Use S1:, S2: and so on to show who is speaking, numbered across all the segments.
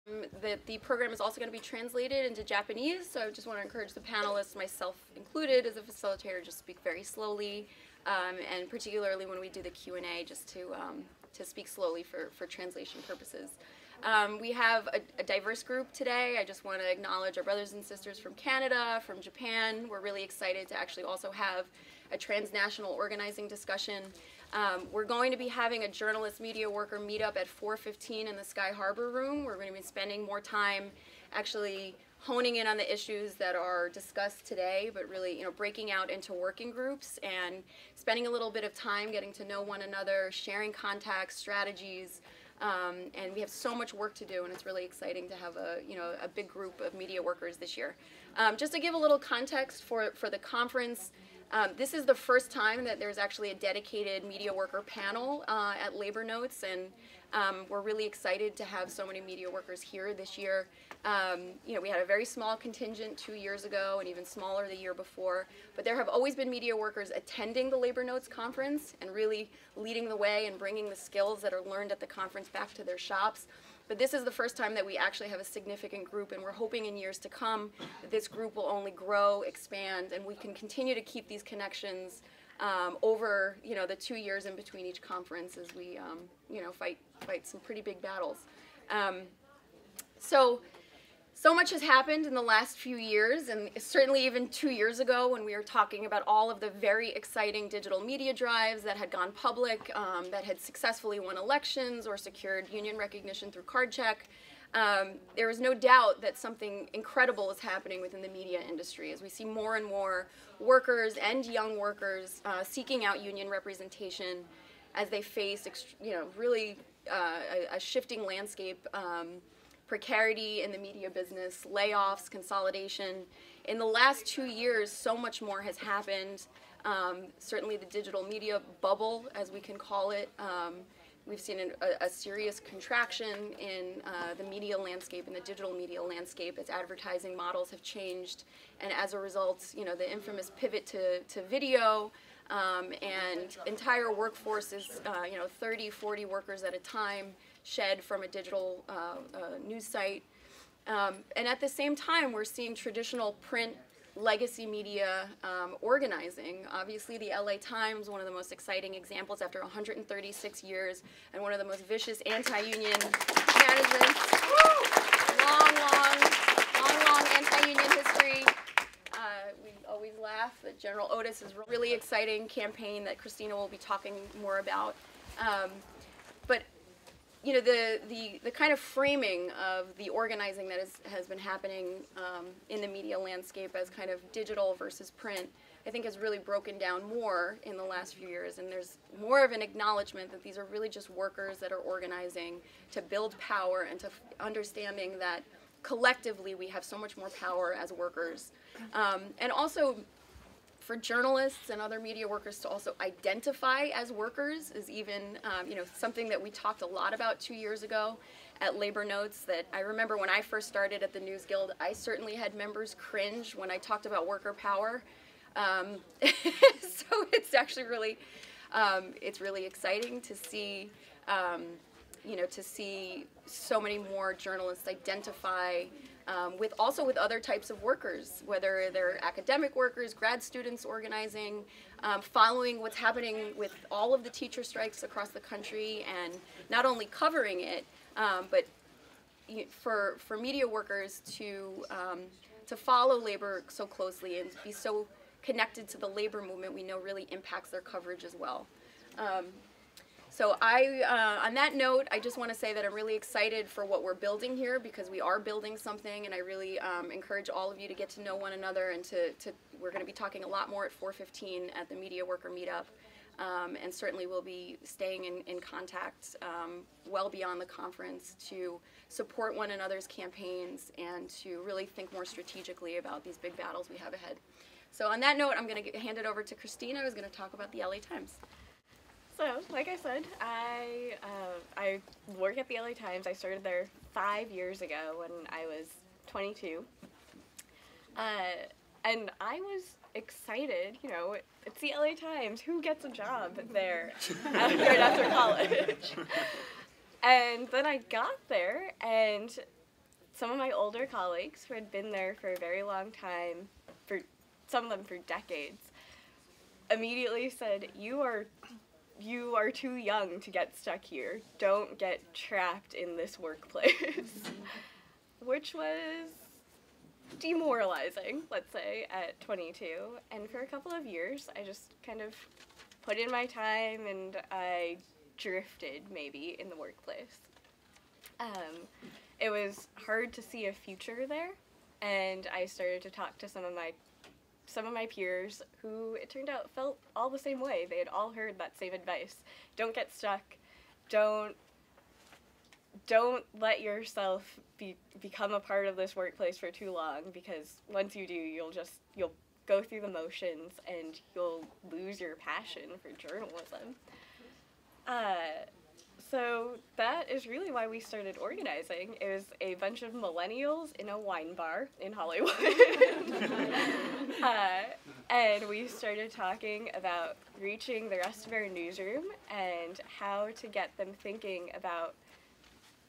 S1: The program is also going to be translated into Japanese, so I just want to encourage the panelists, myself included as a facilitator, just speak very slowly, and particularly when we do the Q&A, just to speak slowly for translation purposes. We have a diverse group today. I just want to acknowledge our brothers and sisters from Canada, from Japan. We're really excited to actually also have a transnational organizing discussion. We're going to be having a journalist media worker meetup at 4:15 in the Sky Harbor room. We're going to be spending more time actually honing in on the issues that are discussed today, but really, breaking out into working groups and spending a little bit of time getting to know one another, sharing contacts, strategies, and we have so much work to do, and it's really exciting to have a big group of media workers this year. Just to give a little context for the conference, this is the first time that there's actually a dedicated media worker panel at Labor Notes, and we're really excited to have so many media workers here this year. We had a very small contingent 2 years ago and even smaller the year before, but there have always been media workers attending the Labor Notes conference and really leading the way and bringing the skills that are learned at the conference back to their shops. But this is the first time that we actually have a significant group, and we're hoping in years to come that this group will only grow, expand, and we can continue to keep these connections over the 2 years in between each conference as we fight some pretty big battles. So much has happened in the last few years, and certainly even 2 years ago when we were talking about all of the very exciting digital media drives that had gone public, that had successfully won elections or secured union recognition through card check. There is no doubt that something incredible is happening within the media industry as we see more and more workers and young workers seeking out union representation as they face really a shifting landscape, precarity in the media business, layoffs, consolidation. In the last 2 years, so much more has happened. Certainly the digital media bubble, as we can call it. We've seen a serious contraction in the media landscape, in the digital media landscape, as advertising models have changed. And as a result, the infamous pivot to video, and entire workforces, 30, 40 workers at a time, shed from a digital news site. And at the same time, we're seeing traditional print legacy media organizing. Obviously, the LA Times, one of the most exciting examples after 136 years, and one of the most vicious anti-union managements. Long anti-union history. We always laugh that General Otis is a really exciting campaign that Kristina will be talking more about. But the kind of framing of the organizing that has been happening in the media landscape as kind of digital versus print, I think has really broken down more in the last few years, and there's more of an acknowledgement that these are really just workers that are organizing to build power and to understanding that collectively we have so much more power as workers. And also for journalists and other media workers to also identify as workers is even something that we talked a lot about 2 years ago at Labor Notes. That I remember when I first started at the News Guild, I certainly had members cringe when I talked about worker power. So it's actually really, it's really exciting to see, to see so many more journalists identify with other types of workers, whether they're academic workers, grad students organizing, following what's happening with all of the teacher strikes across the country, and not only covering it, but for media workers to follow labor so closely and be so connected to the labor movement, we know really impacts their coverage as well. So on that note, I just want to say that I'm really excited for what we're building here, because we are building something, and I really encourage all of you to get to know one another, and we're going to be talking a lot more at 4:15 at the Media Worker Meetup, and certainly we'll be staying in contact well beyond the conference to support one another's campaigns and to really think more strategically about these big battles we have ahead. So on that note, I'm going to hand it over to Kristina, who's going to talk about the LA Times.
S2: So, like I said, I work at the LA Times. I started there 5 years ago when I was 22. And I was excited, it's the LA Times. Who gets a job there right after college? And then I got there, and some of my older colleagues who had been there for a very long time, for some of them for decades, immediately said, you are too young to get stuck here. Don't get trapped in this workplace. Which was demoralizing, let's say, at 22. And for a couple of years, I just kind of put in my time and I drifted, maybe, in the workplace. It was hard to see a future there, and I started to talk to some of my peers who, it turned out, felt all the same way. They had all heard that same advice. Don't get stuck. Don't let yourself become a part of this workplace for too long, because once you do, you'll go through the motions and you'll lose your passion for journalism. So that is really why we started organizing. It was a bunch of millennials in a wine bar in Hollywood. And we started talking about reaching the rest of our newsroom and how to get them thinking about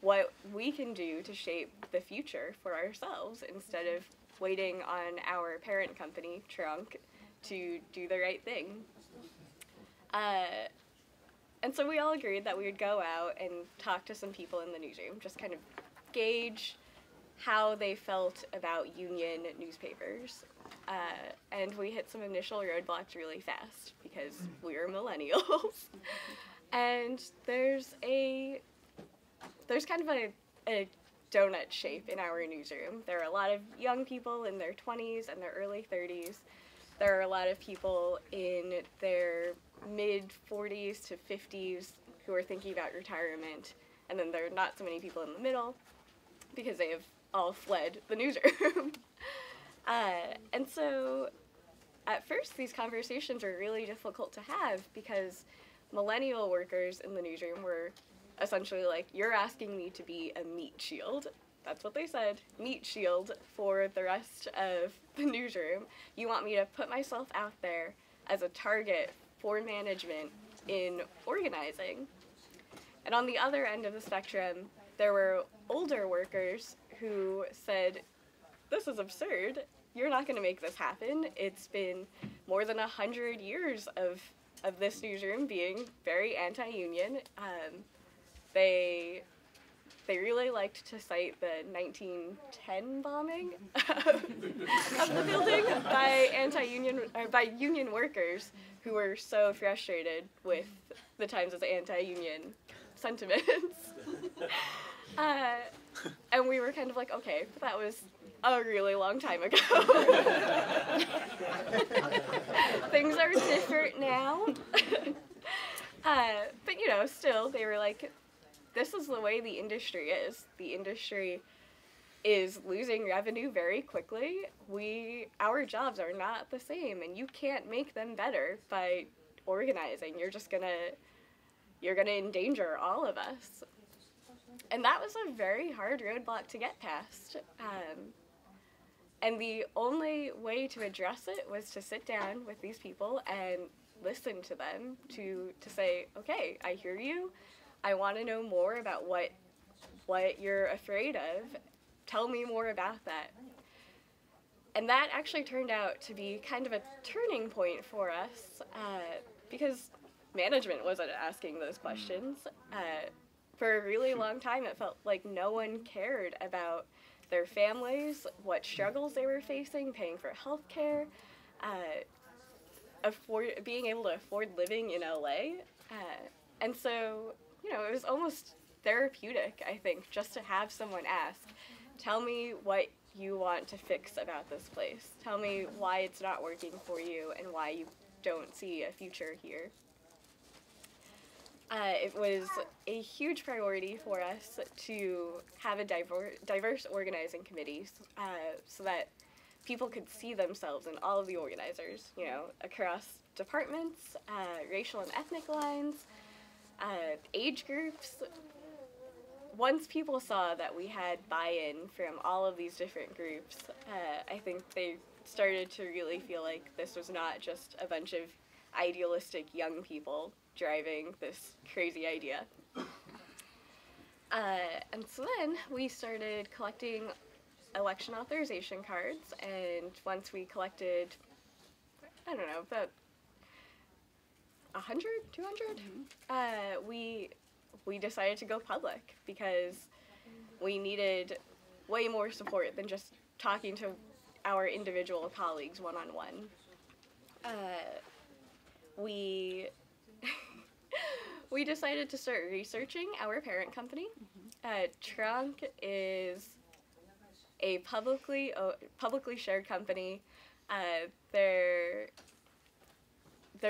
S2: what we can do to shape the future for ourselves instead of waiting on our parent company, Trunk, to do the right thing. And so we all agreed that we would go out and talk to some people in the newsroom, just kind of gauge how they felt about union newspapers. And we hit some initial roadblocks really fast because we are millennials. And there's kind of a donut shape in our newsroom. There are a lot of young people in their 20s and their early 30s. There are a lot of people in their mid-40s to 50s who are thinking about retirement. And then there are not so many people in the middle because they have all fled the newsroom. And so at first these conversations were really difficult to have because millennial workers in the newsroom were essentially like, you're asking me to be a meat shield. That's what they said, meat shield for the rest of the newsroom. You want me to put myself out there as a target for management in organizing. And on the other end of the spectrum, there were older workers who said, this is absurd. You're not going to make this happen. It's been more than 100 years of this newsroom being very anti-union. They really liked to cite the 1910 bombing of the building by union workers who were so frustrated with the Times' anti-union sentiments. And we were kind of like, okay, that was a really long time ago. Things are different now. But, you know, still, they were like, this is the way the industry is. The industry is losing revenue very quickly. Our jobs are not the same, and you can't make them better by organizing. You're gonna endanger all of us. And that was a very hard roadblock to get past. And the only way to address it was to sit down with these people and listen to them, to say, okay, I hear you. I want to know more about what you're afraid of. Tell me more about that. And that actually turned out to be kind of a turning point for us, because management wasn't asking those questions. For a really long time, it felt like no one cared about their families, what struggles they were facing, paying for health care, being able to afford living in LA. And so, you know, it was almost therapeutic, I think, just to have someone ask, tell me what you want to fix about this place. Tell me why it's not working for you and why you don't see a future here. It was a huge priority for us to have a diverse organizing committee so that people could see themselves in all of the organizers, you know, across departments, racial and ethnic lines, age groups. Once people saw that we had buy-in from all of these different groups, I think they started to really feel like this was not just a bunch of idealistic young people driving this crazy idea. And so then we started collecting election authorization cards, and once we collected, I don't know, about 100, 200, we decided to go public because we needed way more support than just talking to our individual colleagues one-on-one. We we decided to start researching our parent company. Trunk is a publicly shared company. Their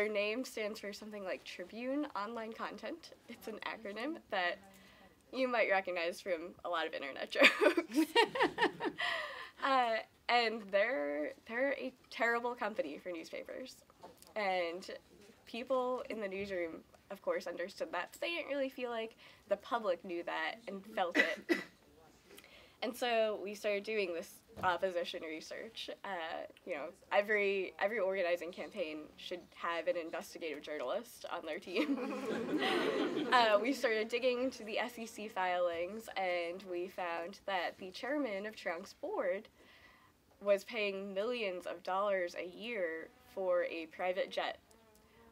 S2: name stands for something like Tribune Online Content. It's an acronym that you might recognize from a lot of internet jokes. And they're a terrible company for newspapers. And people in the newsroom, of course, understood that, but they didn't really feel like the public knew that and felt it. And so we started doing this opposition research. Every organizing campaign should have an investigative journalist on their team. We started digging into the SEC filings, and we found that the chairman of Trunk's board was paying millions of dollars a year for a private jet,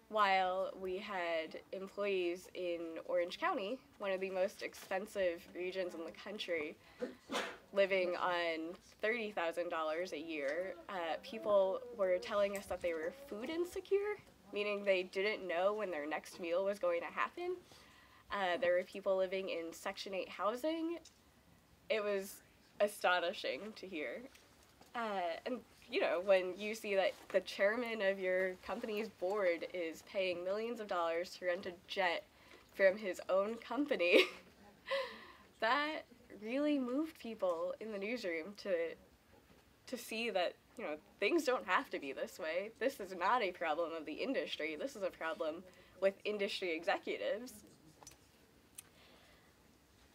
S2: while we had employees in Orange County, one of the most expensive regions in the country, living on $30,000 a year. People were telling us that they were food insecure, meaning they didn't know when their next meal was going to happen. There were people living in Section 8 housing. It was astonishing to hear. And when you see that the chairman of your company's board is paying millions of dollars to rent a jet from his own company, that really moved people in the newsroom to see that, things don't have to be this way. This is not a problem of the industry. This is a problem with industry executives.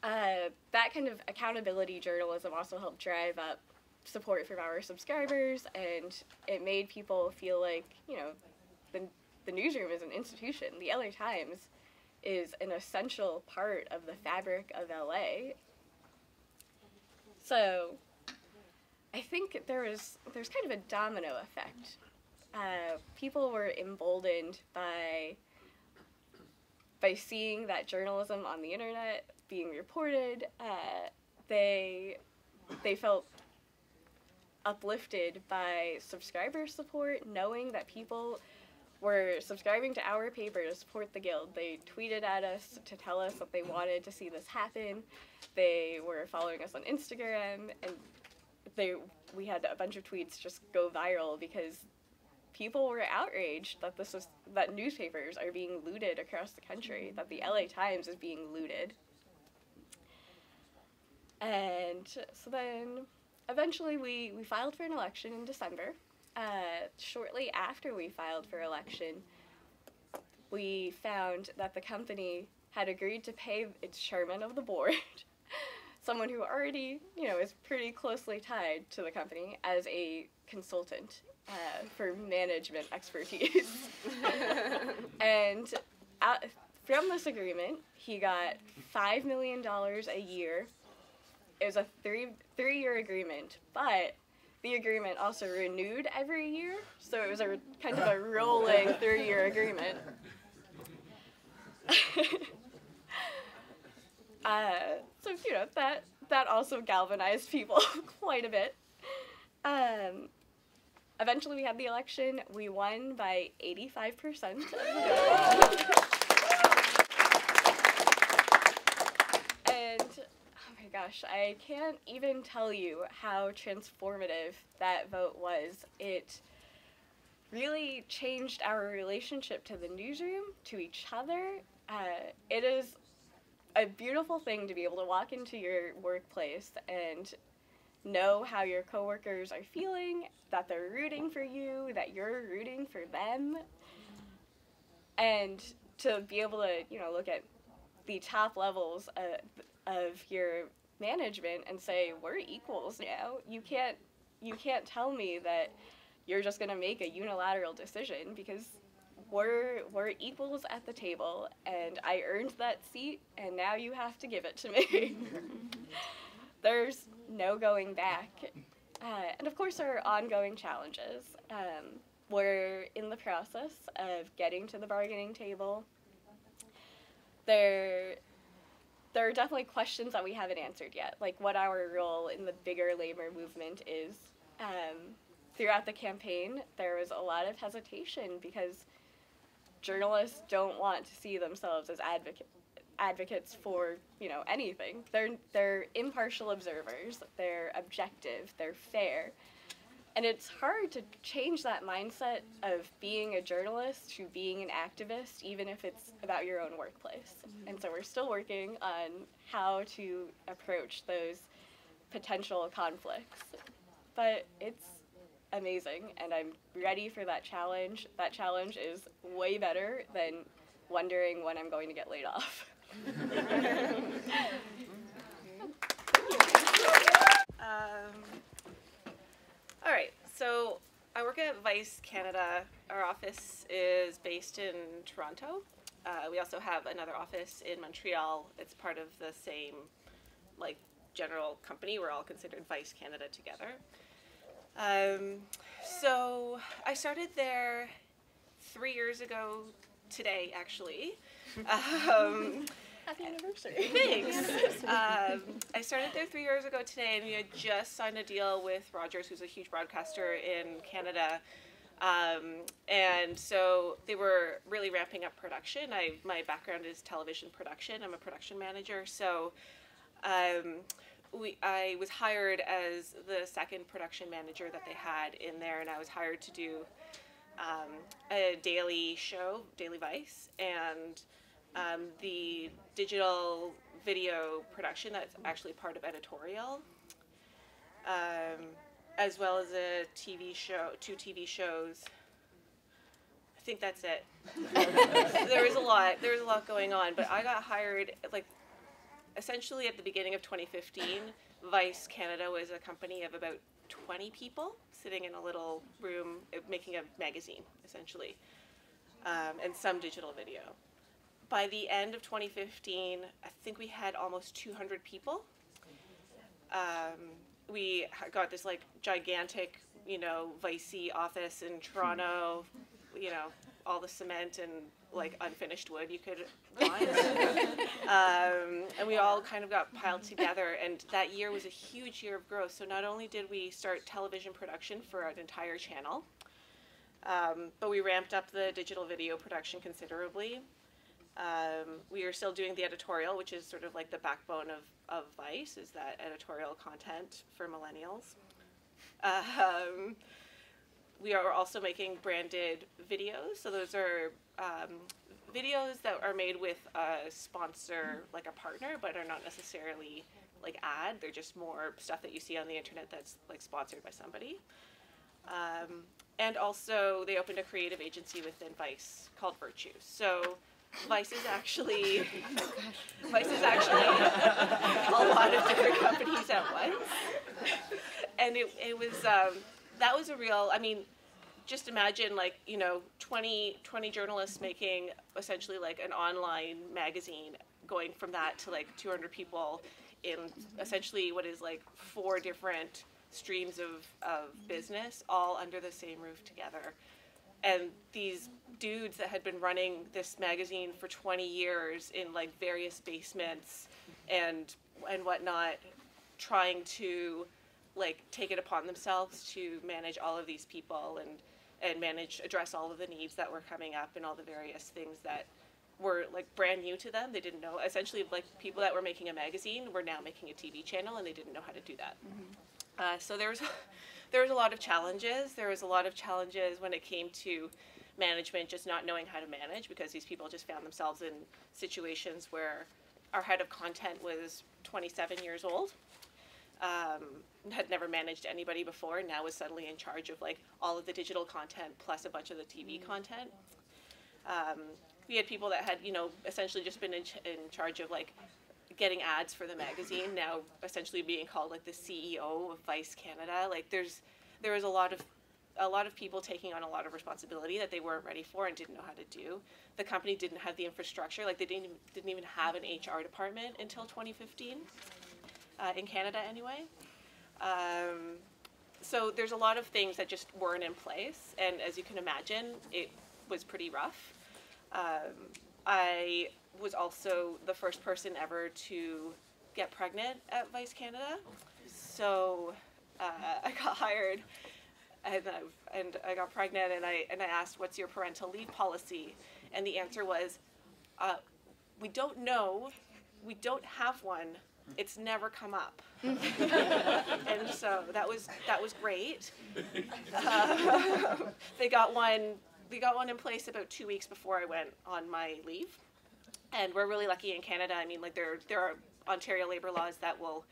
S2: That kind of accountability journalism also helped drive up support from our subscribers, and it made people feel like, the newsroom is an institution. The LA Times is an essential part of the fabric of LA. So I think there's kind of a domino effect. People were emboldened by seeing that journalism on the internet being reported. They felt uplifted by subscriber support, knowing that people were subscribing to our paper to support the Guild. They tweeted at us to tell us that they wanted to see this happen. They were following us on Instagram, and we had a bunch of tweets just go viral because people were outraged that newspapers are being looted across the country, that the LA Times is being looted. And so then eventually we filed for an election in December. Shortly after we filed for election, we found that the company had agreed to pay its chairman of the board, someone who already, is pretty closely tied to the company, as a consultant for management expertise. And from this agreement, he got $5 million a year. It was a three-year agreement, but the agreement also renewed every year, so it was a kind of a rolling 3-year agreement. So that also galvanized people quite a bit. Eventually, we had the election. We won by 85% of the vote. And oh my gosh, I can't even tell you how transformative that vote was. It really changed our relationship to the newsroom, to each other. It is a beautiful thing to be able to walk into your workplace and know how your coworkers are feeling, that they're rooting for you, that you're rooting for them, and to be able to, look at the top levels of your management and say, we're equals now. You can't tell me that you're just going to make a unilateral decision, because we're equals at the table, and I earned that seat, and now you have to give it to me. There's no going back. And of course, there are ongoing challenges. We're in the process of getting to the bargaining table. There are definitely questions that we haven't answered yet, like what our role in the bigger labor movement is. Throughout the campaign, there was a lot of hesitation because journalists don't want to see themselves as advocates for, anything. They're impartial observers. They're objective. They're fair. And it's hard to change that mindset of being a journalist to being an activist, even if it's about your own workplace. And so we're still working on how to approach those potential conflicts. But it's amazing, and I'm ready for that challenge. That challenge is way better than wondering when I'm going to get laid off.
S3: All right, so I work at Vice Canada. Our office is based in Toronto. We also have another office in Montreal. It's part of the same, general company. We're all considered Vice Canada together. So I started there 3 years ago today, actually.
S2: Happy anniversary.
S3: Thanks. I started there 3 years ago today, and we had just signed a deal with Rogers, who's a huge broadcaster in Canada. And so they were really ramping up production. My background is television production. I'm a production manager. So I was hired as the second production manager that they had in there, and I was hired to do a daily show, Daily Vice, and the digital video production that's actually part of editorial, as well as a TV show, 2 TV shows. I think that's it. There was a lot going on, but I got hired essentially at the beginning of 2015. Vice Canada was a company of about 20 people sitting in a little room making a magazine, essentially, and some digital video. By the end of 2015, I think we had almost 200 people. We got this gigantic, Vicey office in Toronto, all the cement and unfinished wood you could find. And we all kind of got piled together, and that year was a huge year of growth. So not only did we start television production for an entire channel, but we ramped up the digital video production considerably. We are still doing the editorial, which is sort of the backbone of Vice, is that editorial content for millennials. We are also making branded videos. So those are videos that are made with a sponsor, like a partner, but are not necessarily ad. They're just more stuff that you see on the internet that's sponsored by somebody. And also they opened a creative agency within Vice called Virtue. So Vice is actually a lot of different companies at once. And it was, that was a real, just imagine 20 journalists making essentially an online magazine, going from that to 200 people in essentially what is 4 different streams of business, all under the same roof together. And these dudes that had been running this magazine for 20 years in various basements and whatnot, trying to take it upon themselves to manage all of these people and address all of the needs that were coming up and all the various things that were brand new to them. They didn't know. Essentially, people that were making a magazine were now making a TV channel, and they didn't know how to do that. Mm-hmm. So there was a lot of challenges. There was a lot of challenges when it came to management, just not knowing how to manage, because these people just found themselves in situations where our head of content was 27 years old, had never managed anybody before, and now was suddenly in charge of all of the digital content plus a bunch of the TV content. We had people that had essentially just been in charge of getting ads for the magazine, now essentially being called the CEO of Vice Canada. There was a lot of a lot of people taking on a lot of responsibility that they weren't ready for and didn't know how to do. The company didn't have the infrastructure, like they didn't even have an HR department until 2015, in Canada anyway. So there's a lot of things that just weren't in place, and as you can imagine, it was pretty rough. I was also the first person ever to get pregnant at Vice Canada, so I got hired, and I got pregnant, and I asked, "What's your parental leave policy?" And the answer was, "We don't know. We don't have one. It's never come up." And so that was great. They got one in place about 2 weeks before I went on my leave, and we're really lucky in Canada. I mean, like there are Ontario labor laws that will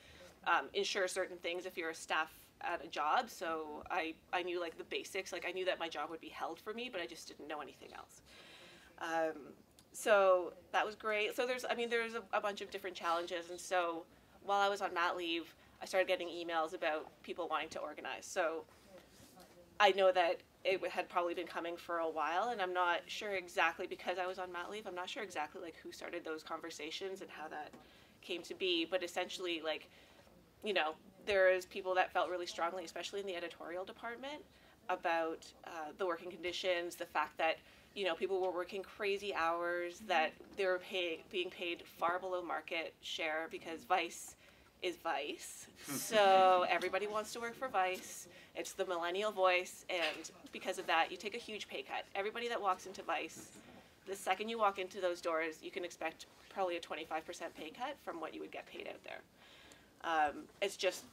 S3: ensure certain things if you're a staff at a job. So I knew like the basics. Like I knew that my job would be held for me, but I just didn't know anything else. So that was great. So there's a bunch of different challenges, and so while I was on mat leave, I started getting emails about people wanting to organize. So I know that it had probably been coming for a while, and I'm not sure exactly, because I was on mat leave, I'm not sure exactly like who started those conversations and how that came to be, but essentially, like, you know, there is people that felt really strongly, especially in the editorial department, about the working conditions, the fact that, you know, people were working crazy hours, that they were being paid far below market share, because Vice is Vice. So everybody wants to work for Vice. It's the millennial voice, and because of that, you take a huge pay cut. Everybody that walks into Vice, the second you walk into those doors, you can expect probably a 25% pay cut from what you would get paid out there. That's just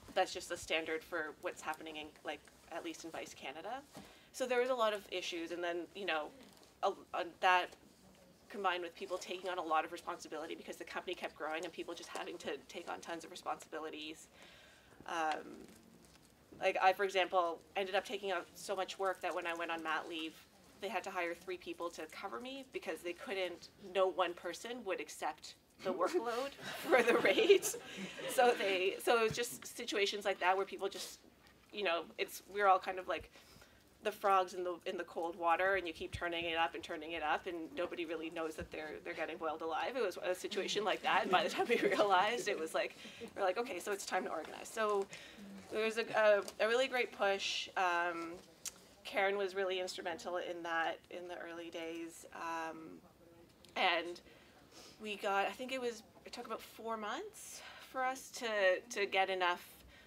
S3: the standard for what's happening in, like, at least in Vice Canada. So there was a lot of issues, and then, you know, that combined with people taking on a lot of responsibility because the company kept growing and people just having to take on tons of responsibilities. Like I, for example, ended up taking on so much work that when I went on mat leave, they had to hire 3 people to cover me because they couldn't, no one person would accept the workload for the rate. So it was just situations like that where people just, you know, we're all kind of like the frogs in the cold water, and you keep turning it up, and nobody really knows that they're getting boiled alive. It was a situation like that, and by the time we realized, it was like, we're like, okay, so it's time to organize. So there was a really great push. Karen was really instrumental in that in the early days, and we got, I think it took about 4 months for us to get enough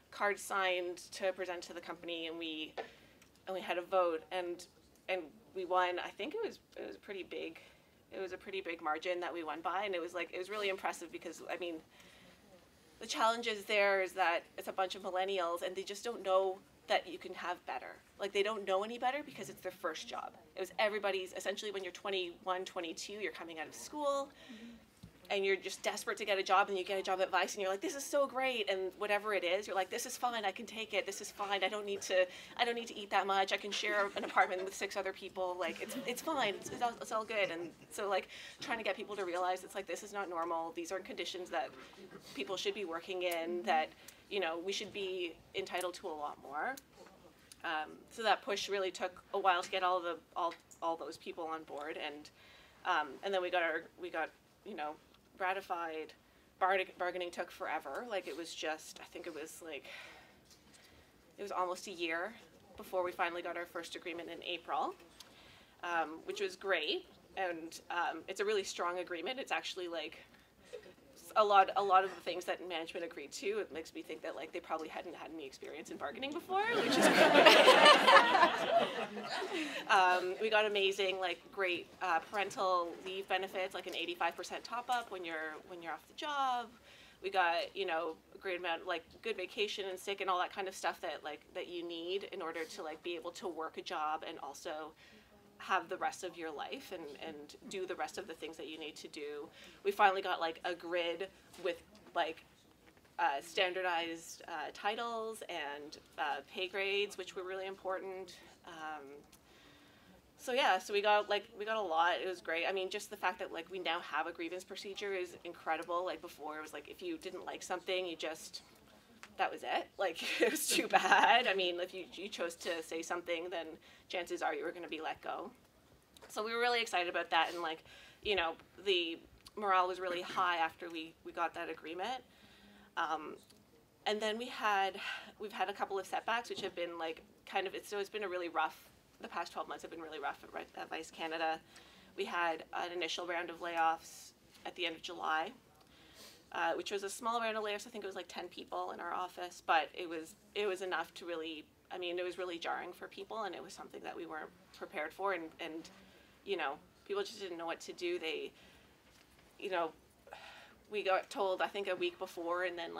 S3: cards signed to present to the company, and we had a vote, and we won. I think it was pretty big. It was a pretty big margin that we won by, and it was really impressive because, I mean, the challenge is there is that it's a bunch of millennials and they just don't know that you can have better. Like, they don't know any better because it's their first job. It was everybody's, essentially when you're 21, 22, you're coming out of school, and you're just desperate to get a job, and you get a job at Vice, and you're like, this is so great, and whatever it is, you're like, this is fine, I can take it, this is fine, I don't need to eat that much, I can share an apartment with 6 other people, like, it's fine, it's all good. And so, like, trying to get people to realize it's like, this is not normal, these aren't conditions that people should be working in, that, you know, we should be entitled to a lot more. So that push really took a while to get all those people on board, and then we got you know, ratified. Bargaining took forever. Like, it was just, I think it was almost a year before we finally got our first agreement in April, which was great. And it's a really strong agreement. It's actually like a lot of the things that management agreed to. It makes me think that, like, they probably hadn't had any experience in bargaining before, which is great. We got amazing, like, great parental leave benefits, like an 85% top up when you're off the job. We got, you know, a great amount, like, good vacation and sick and all that kind of stuff that you need in order to, like, be able to work a job and also have the rest of your life and do the rest of the things that you need to do. We finally got, like, a grid with, like, standardized titles and pay grades, which were really important. So yeah, so we got a lot. It was great. I mean, just the fact that, like, we now have a grievance procedure is incredible. Like, before it was like, if you didn't like something, you just that was it. Like, it was too bad. I mean, if you chose to say something, then chances are you were going to be let go. So we were really excited about that, and like, you know, the morale was really high after we got that agreement. And then we've had a couple of setbacks, which have been like it's been a really rough, the past 12 months have been really rough at Vice Canada. We had an initial round of layoffs at the end of July, which was a small round of layoffs. I think it was like 10 people in our office, but it was enough to really, I mean, it was really jarring for people, and it was something that we weren't prepared for, and you know, people just didn't know what to do. They, you know, we got told, I think, a week before, and then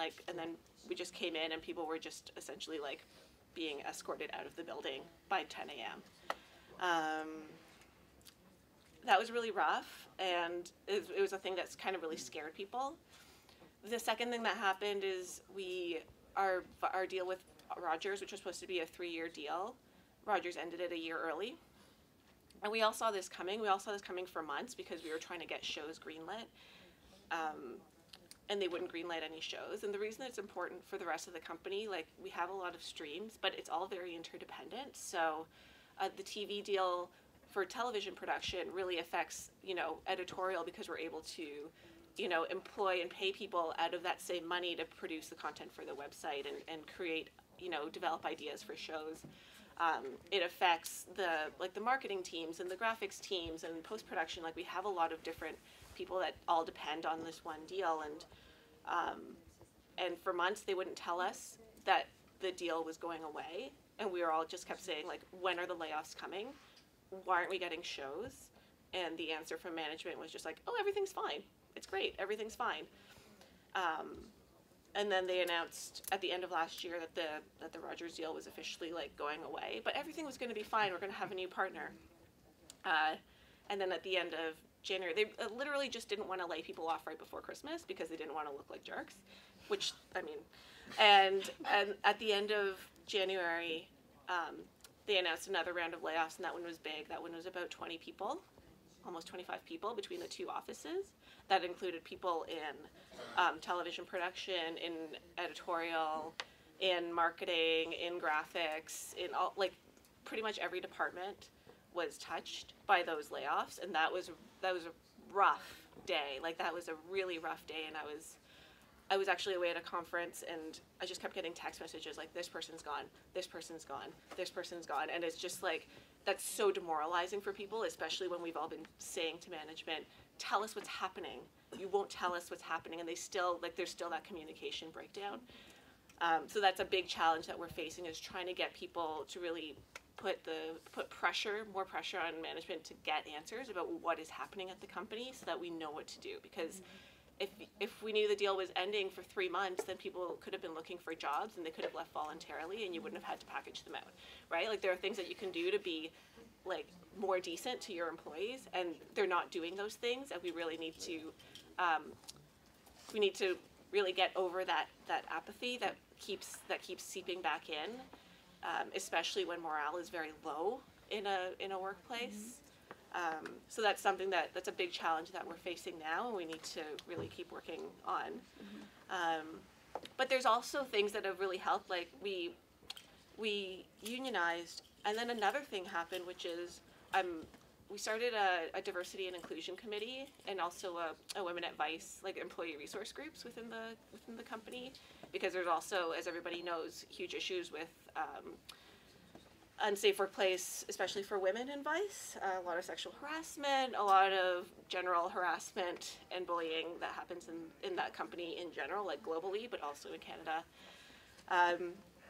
S3: we just came in, and people were just essentially like being escorted out of the building by 10 a.m. That was really rough, and it was a thing that's kind of really scared people. The second thing that happened is our deal with Rogers, which was supposed to be a 3-year deal, Rogers ended it a year early. And we all saw this coming. We all saw this coming for months because we were trying to get shows greenlit. And they wouldn't greenlight any shows. And the reason it's important for the rest of the company, like, we have a lot of streams, but it's all very interdependent. So the TV deal for television production really affects, you know, editorial, because we're able to, you know, employ and pay people out of that same money to produce the content for the website and create, you know, develop ideas for shows. It affects the marketing teams and the graphics teams and post-production. Like, we have a lot of different people that all depend on this one deal, and for months they wouldn't tell us that the deal was going away, and we were all just kept saying, like, when are the layoffs coming? Why aren't we getting shows? And the answer from management was just like, oh, everything's fine. It's great. Everything's fine. And then they announced at the end of last year that the Rogers deal was officially like going away, but everything was going to be fine. We're going to have a new partner. And then at the end of January, they literally just didn't want to lay people off right before Christmas because they didn't want to look like jerks, which, I mean, and at the end of January, they announced another round of layoffs, and that one was big. That one was about 20 people, almost 25 people between the two offices. That included people in television production, in editorial, in marketing, in graphics, in all, like, pretty much every department was touched by those layoffs, and that was a rough day. Like, that was a really rough day, and I was actually away at a conference, and I just kept getting text messages like, this person's gone, this person's gone, this person's gone, and it's just like, that's so demoralizing for people, especially when we've all been saying to management, tell us what's happening. You won't tell us what's happening, and they still, like, there's still that communication breakdown. So that's a big challenge that we're facing, is trying to get people to really put more pressure on management to get answers about what is happening at the company, so that we know what to do. Because if we knew the deal was ending for 3 months, then people could have been looking for jobs, and they could have left voluntarily, and you wouldn't have had to package them out, right? Like, there are things that you can do to be, like, more decent to your employees, and they're not doing those things, and we really need to really get over that apathy that keeps seeping back in, especially when morale is very low in a workplace. So that's something that's a big challenge that we're facing now, and we need to really keep working on. But there's also things that have really helped. Like, we unionized, and then another thing happened, which is we started a diversity and inclusion committee, and also a Women at Vice, like, employee resource groups within the company, because there's also, as everybody knows, huge issues with unsafe workplace, especially for women in Vice. A lot of sexual harassment, a lot of general harassment and bullying that happens in that company in general, like globally, but also in Canada.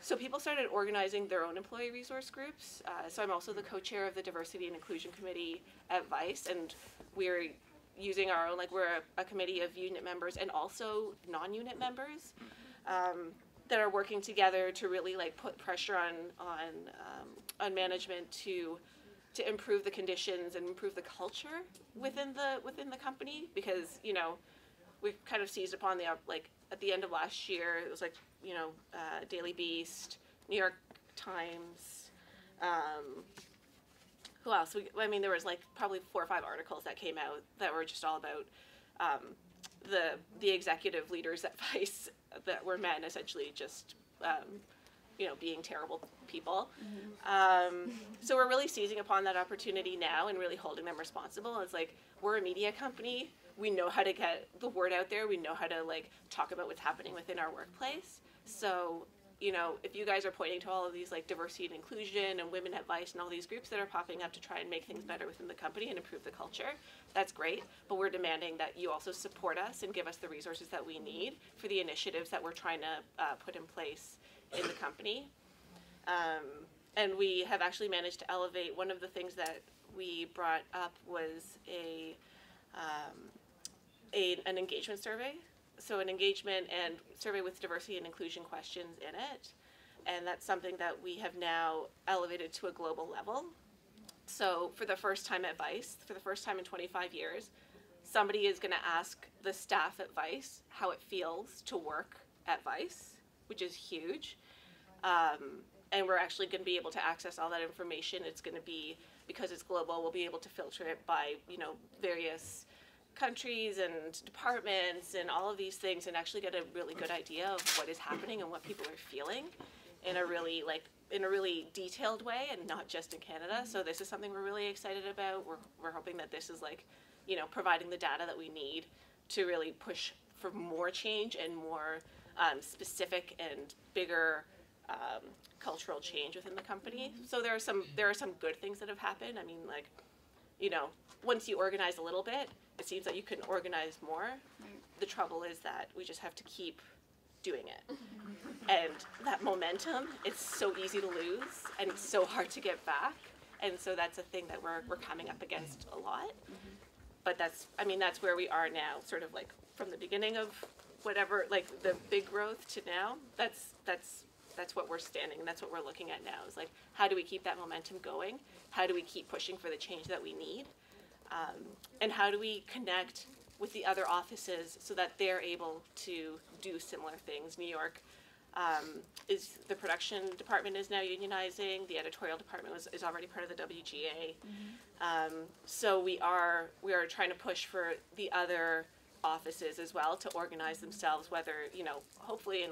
S3: So people started organizing their own employee resource groups. So I'm also the co-chair of the Diversity and Inclusion Committee at Vice, and we're using our own, like, we're a committee of unit members and also non-unit members that are working together to really, like, put pressure on management to improve the conditions and improve the culture within the company, because, you know, we've kind of seized upon like, at the end of last year, it was like, you know, Daily Beast, New York Times, who else? I mean, there was, like, probably 4 or 5 articles that came out that were just all about the executive leaders at Vice that were men, essentially just being terrible people. So we're really seizing upon that opportunity now and really holding them responsible. It's like, we're a media company. We know how to get the word out there. We know how to like talk about what's happening within our workplace. So, if you guys are pointing to all of these like diversity and inclusion and women at Vice and all these groups that are popping up to try and make things better within the company and improve the culture, that's great. But we're demanding that you also support us and give us the resources that we need for the initiatives that we're trying to put in place in the company. And we have actually managed to elevate. One of the things that we brought up was an engagement survey. So an engagement and survey with diversity and inclusion questions in it. And that's something that we have now elevated to a global level. So for the first time at Vice, for the first time in 25 years, somebody is going to ask the staff at Vice how it feels to work at Vice, which is huge. And we're actually going to be able to access all that information. It's going to be, because it's global, we'll be able to filter it by, various countries and departments and all of these things, and actually get a really good idea of what is happening and what people are feeling in a really detailed way, and not just in Canada. So this is something we're really excited about. We're hoping that this is providing the data that we need to really push for more change and more specific and bigger cultural change within the company. So there are some good things that have happened. I mean, once you organize a little bit, it seems that you can organize more. The trouble is that we just have to keep doing it. And that momentum, it's so easy to lose, and it's so hard to get back. And so that's a thing that we're coming up against a lot. But that's where we are now, sort of like from the beginning of whatever, like the big growth to now. That's what we're standing, and that's what we're looking at now, is like, how do we keep that momentum going? How do we keep pushing for the change that we need? And how do we connect with the other offices so that they're able to do similar things? New York, the production department is now unionizing. The editorial department is already part of the WGA. So we are trying to push for the other offices as well to organize themselves, whether, hopefully in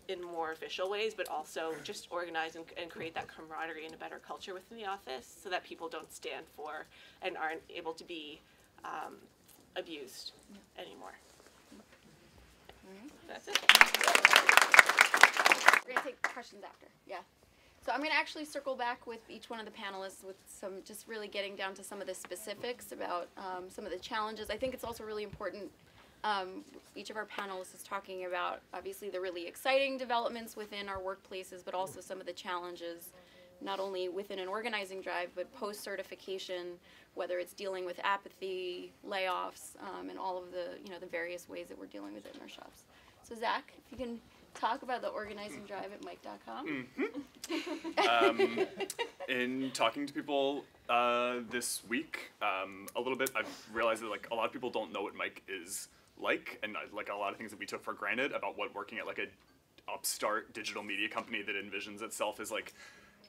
S3: in more official ways, but also just organize and create that camaraderie and a better culture within the office, so that people don't stand for and aren't able to be abused anymore. That's it.
S1: We're going to take questions after. Yeah. So I'm going to actually circle back with each one of the panelists with some, just really getting down to some of the specifics about some of the challenges. I think it's also really important. Each of our panelists is talking about, obviously, the really exciting developments within our workplaces, but also some of the challenges, not only within an organizing drive, but post-certification, whether it's dealing with apathy, layoffs, and all of the, the various ways that we're dealing with it in our shops. So Zach, if you can talk about the organizing drive at Mike.com.
S4: In talking to people this week, a little bit, I've realized that a lot of people don't know what Mike is like, and a lot of things that we took for granted about what working at a upstart digital media company that envisions itself as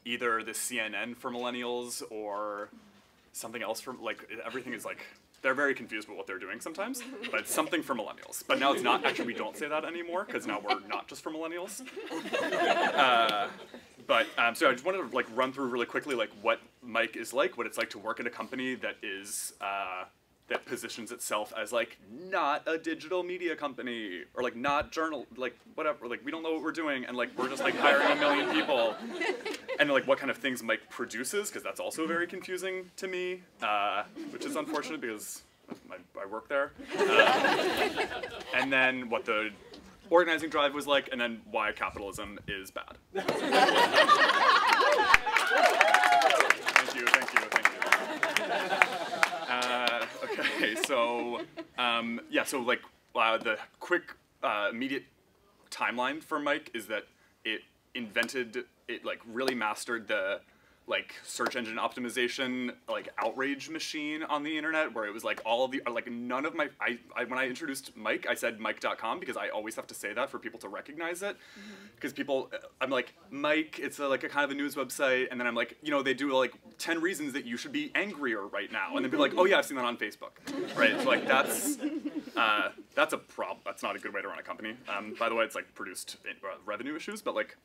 S4: either the CNN for millennials or something else for everything is they're very confused with what they're doing sometimes, but it's something for millennials. But now it's not. Actually, we don't say that anymore, because now we're not just for millennials. So I just wanted to run through really quickly what Mike is like, what it's like to work at a company that is that positions itself as not a digital media company, or not journal, whatever. We don't know what we're doing, and we're just hiring a million people, and what kind of things Mike produces, because that's also very confusing to me, which is unfortunate because I work there. And then what the organizing drive was like, and then why capitalism is bad. Thank you. Okay, so the quick immediate timeline for Mike is that it really mastered the search engine optimization outrage machine on the internet, where it was all of the none of my when I introduced Mike, I said Mike.com, because I always have to say that for people to recognize it, because people, I'm Mike, it's a kind of a news website, and then I'm they do 10 reasons that you should be angrier right now, and then be oh yeah, I've seen that on Facebook, right? So that's That's a problem. That's not a good way to run a company. By the way, it's like produced revenue issues, but like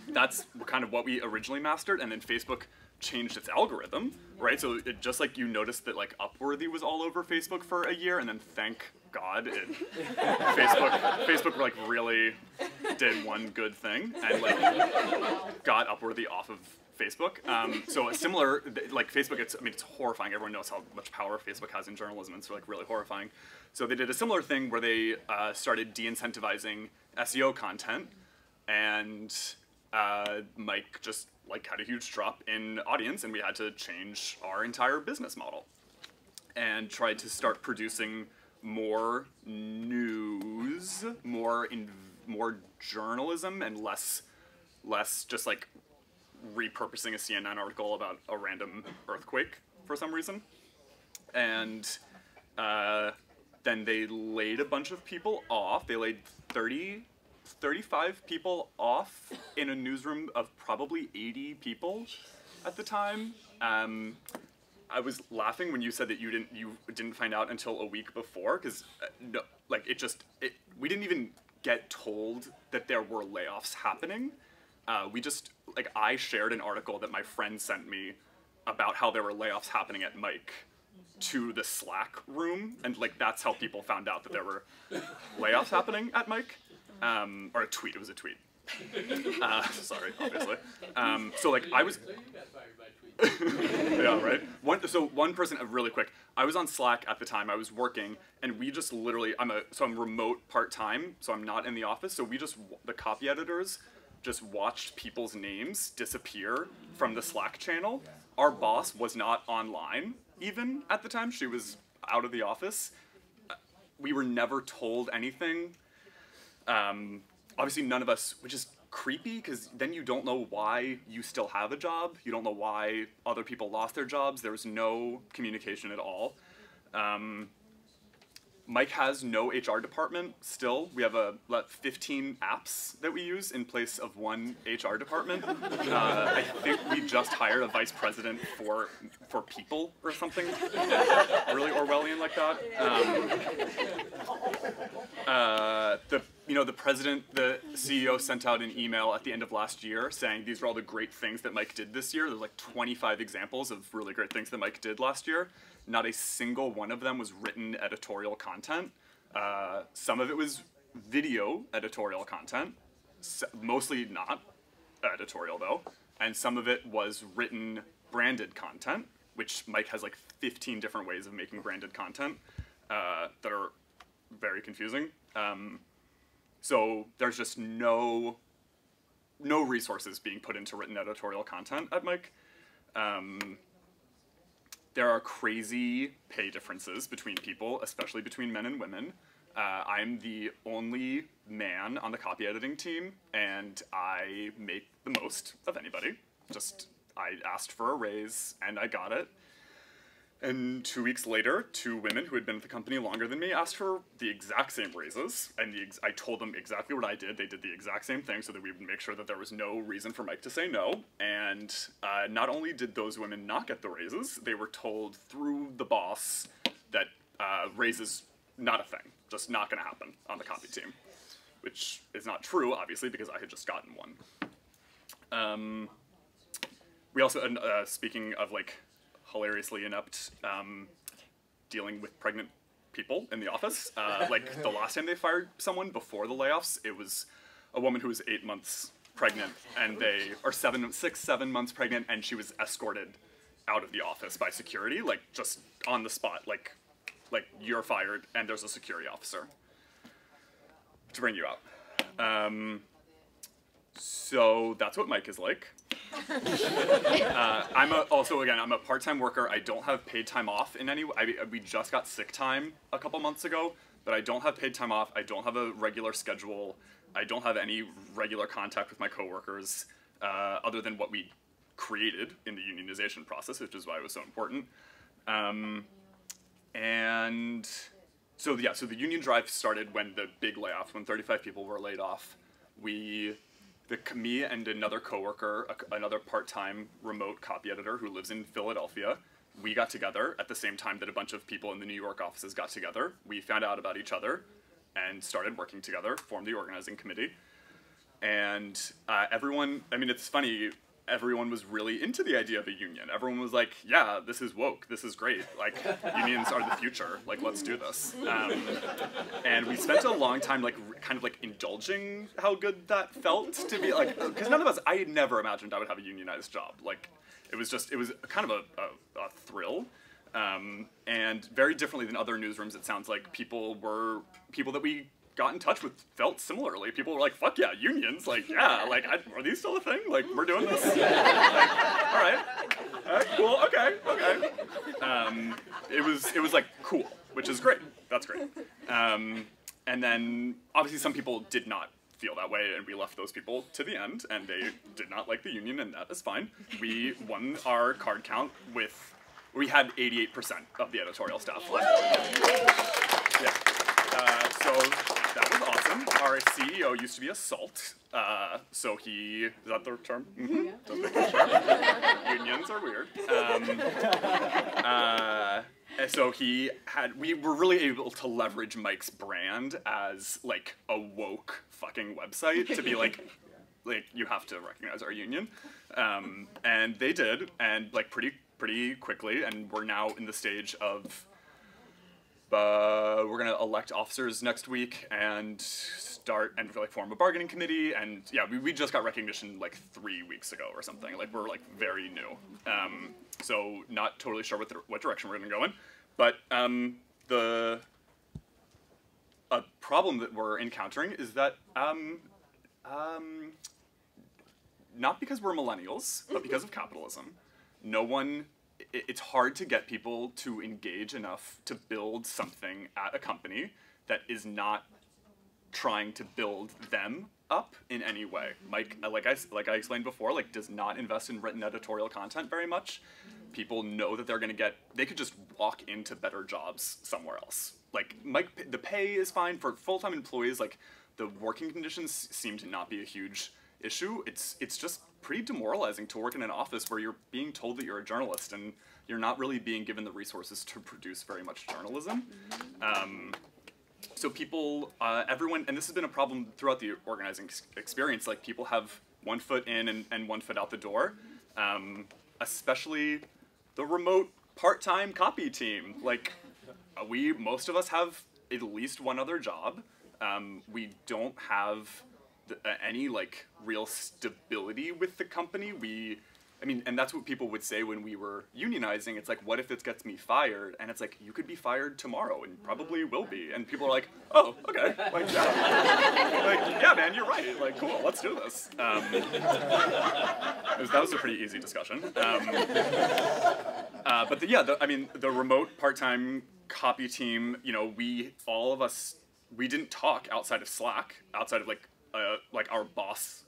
S4: that's kind of what we originally mastered, and then Facebook changed its algorithm, right? So it just like you noticed that like Upworthy was all over Facebook for a year, and then thank God Facebook like really did one good thing and like got Upworthy off of Facebook. So a similar, like Facebook, it's horrifying. Everyone knows how much power Facebook has in journalism. It's like really horrifying. So they did a similar thing where they started de-incentivizing SEO content, and Mike just like had a huge drop in audience, and we had to change our entire business model and tried to start producing more news, more journalism, and less just like repurposing a CNN article about a random earthquake for some reason. And then they laid a bunch of people off. They laid 35 people off in a newsroom of probably 80 people at the time. I was laughing when you said that you didn't find out until a week before, because no, like we didn't even get told that there were layoffs happening. We just, like, I shared an article that my friend sent me about how there were layoffs happening at Mike to the Slack room, and like that's how people found out that there were layoffs happening at Mike. Or a tweet. It was a tweet. Sorry, obviously. So like I was. Yeah, right. One person, really quick. I was on Slack at the time. I was working, and we just literally. I'm remote part-time, so I'm not in the office. So the copy editors just watched people's names disappear from the Slack channel. Our boss was not online even at the time. She was out of the office. We were never told anything. Obviously none of us, which is creepy, because then you don't know why you still have a job. You don't know why other people lost their jobs. There was no communication at all. Mike has no HR department still. We have 15 apps that we use in place of one HR department. I think we just hired a vice president for people or something really Orwellian like that. The president, the CEO sent out an email at the end of last year saying these are all the great things that Mike did this year. There's like 25 examples of really great things that Mike did last year. Not a single one of them was written editorial content. Some of it was video editorial content, mostly not editorial though. And some of it was written branded content, which Mike has like 15 different ways of making branded content that are very confusing. So there's just no resources being put into written editorial content at Mike. There are crazy pay differences between people, especially between men and women. I'm the only man on the copy editing team, and I make the most of anybody. I asked for a raise, and I got it. And 2 weeks later, 2 women who had been at the company longer than me asked for the exact same raises, and I told them exactly what I did. They did the exact same thing so that we would make sure that there was no reason for Mike to say no. And not only did those women not get the raises, they were told through the boss that raises, not a thing, just not going to happen on the copy team, which is not true, obviously, because I had just gotten one. We also, speaking of like hilariously inept dealing with pregnant people in the office. Like the last time they fired someone before the layoffs, it was a woman who was 8 months pregnant, and or 7 months pregnant, and she was escorted out of the office by security, like just on the spot, like you're fired, and there's a security officer to bring you out. So that's what Mike is like. I'm a part-time worker. I don't have paid time off in any way. We just got sick time a couple months ago, but I don't have paid time off. I don't have a regular schedule. I don't have any regular contact with my coworkers, other than what we created in the unionization process, which is why it was so important. And so the union drive started when the big layoffs, when 35 people were laid off. Me and another coworker, another part-time remote copy editor who lives in Philadelphia, we got together at the same time that a bunch of people in the New York offices got together. We found out about each other and started working together, formed the organizing committee. And everyone, I mean, it's funny, everyone was really into the idea of a union. Everyone was like, yeah, this is woke, this is great, like, unions are the future, like, let's do this. And we spent a long time, like, kind of, like, indulging how good that felt to be, like, because none of us, I had never imagined I would have a unionized job. Like, it was kind of a thrill. And very differently than other newsrooms, it sounds like people that we got in touch with felt similarly. People were like, fuck yeah, unions, like, yeah, like, are these still a thing? Like, we're doing this? Like, all right, cool, okay. It was like, cool, which is great, that's great. And then, obviously, some people did not feel that way, and we left those people to the end, and they did not like the union, and that is fine. We won our card count we had 88% of the editorial staff left. Yeah. So that was awesome. Our CEO used to be a SALT, so is that the term? Mm-hmm. Yeah. Unions are weird. And so we were really able to leverage Mike's brand as, like, a woke fucking website to be like, you have to recognize our union. And they did, and, like, pretty quickly, and we're now in the stage of we're gonna elect officers next week and form a bargaining committee, and yeah, we just got recognition like 3 weeks ago or something. Like, we're like very new, so not totally sure what direction we're gonna go in, but a problem that we're encountering is that not because we're millennials, but because of capitalism, it's hard to get people to engage enough to build something at a company that is not trying to build them up in any way. Mike, like I explained before, like, does not invest in written editorial content very much. People know that they could just walk into better jobs somewhere else. Like, Mike, the pay is fine for full-time employees. Like, the working conditions seem to not be a huge issue. It's just pretty demoralizing to work in an office where you're being told that you're a journalist and you're not really being given the resources to produce very much journalism. So people, everyone, and this has been a problem throughout the organizing experience, like, people have one foot in and one foot out the door, especially the remote part-time copy team. Like, most of us have at least one other job. We don't have any, like, real stability with the company. And that's what people would say when we were unionizing. It's like, what if this gets me fired? And it's like, you could be fired tomorrow and probably will be. And people are like, oh, okay, like, yeah. Like, yeah, man, you're right. Like, cool, let's do this. That was a pretty easy discussion. But the remote part-time copy team, you know, we didn't talk outside of Slack, outside of, like our boss,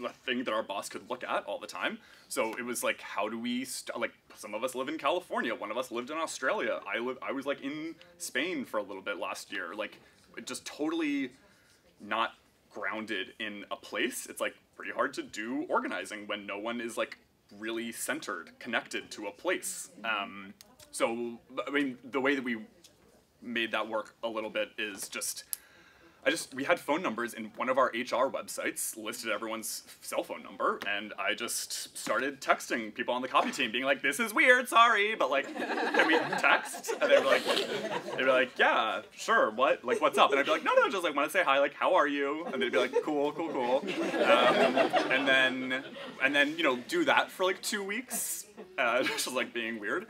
S4: the thing that our boss could look at all the time. So it was like, how do we like, some of us live in California, one of us lived in Australia, I was like in Spain for a little bit last year, like, just totally not grounded in a place. It's like pretty hard to do organizing when no one is, like, really centered, connected to a place. So I mean, the way that we made that work a little bit is we had phone numbers in one of our HR websites, listed everyone's cell phone number, and I just started texting people on the copy team, being like, this is weird, sorry, but, like, can we text? And they were like, yeah, sure, what? Like, what's up? And I'd be like, no, just, like, want to say hi, like, how are you? And they'd be like, cool. And then, you know, do that for, like, 2 weeks, just, like, being weird.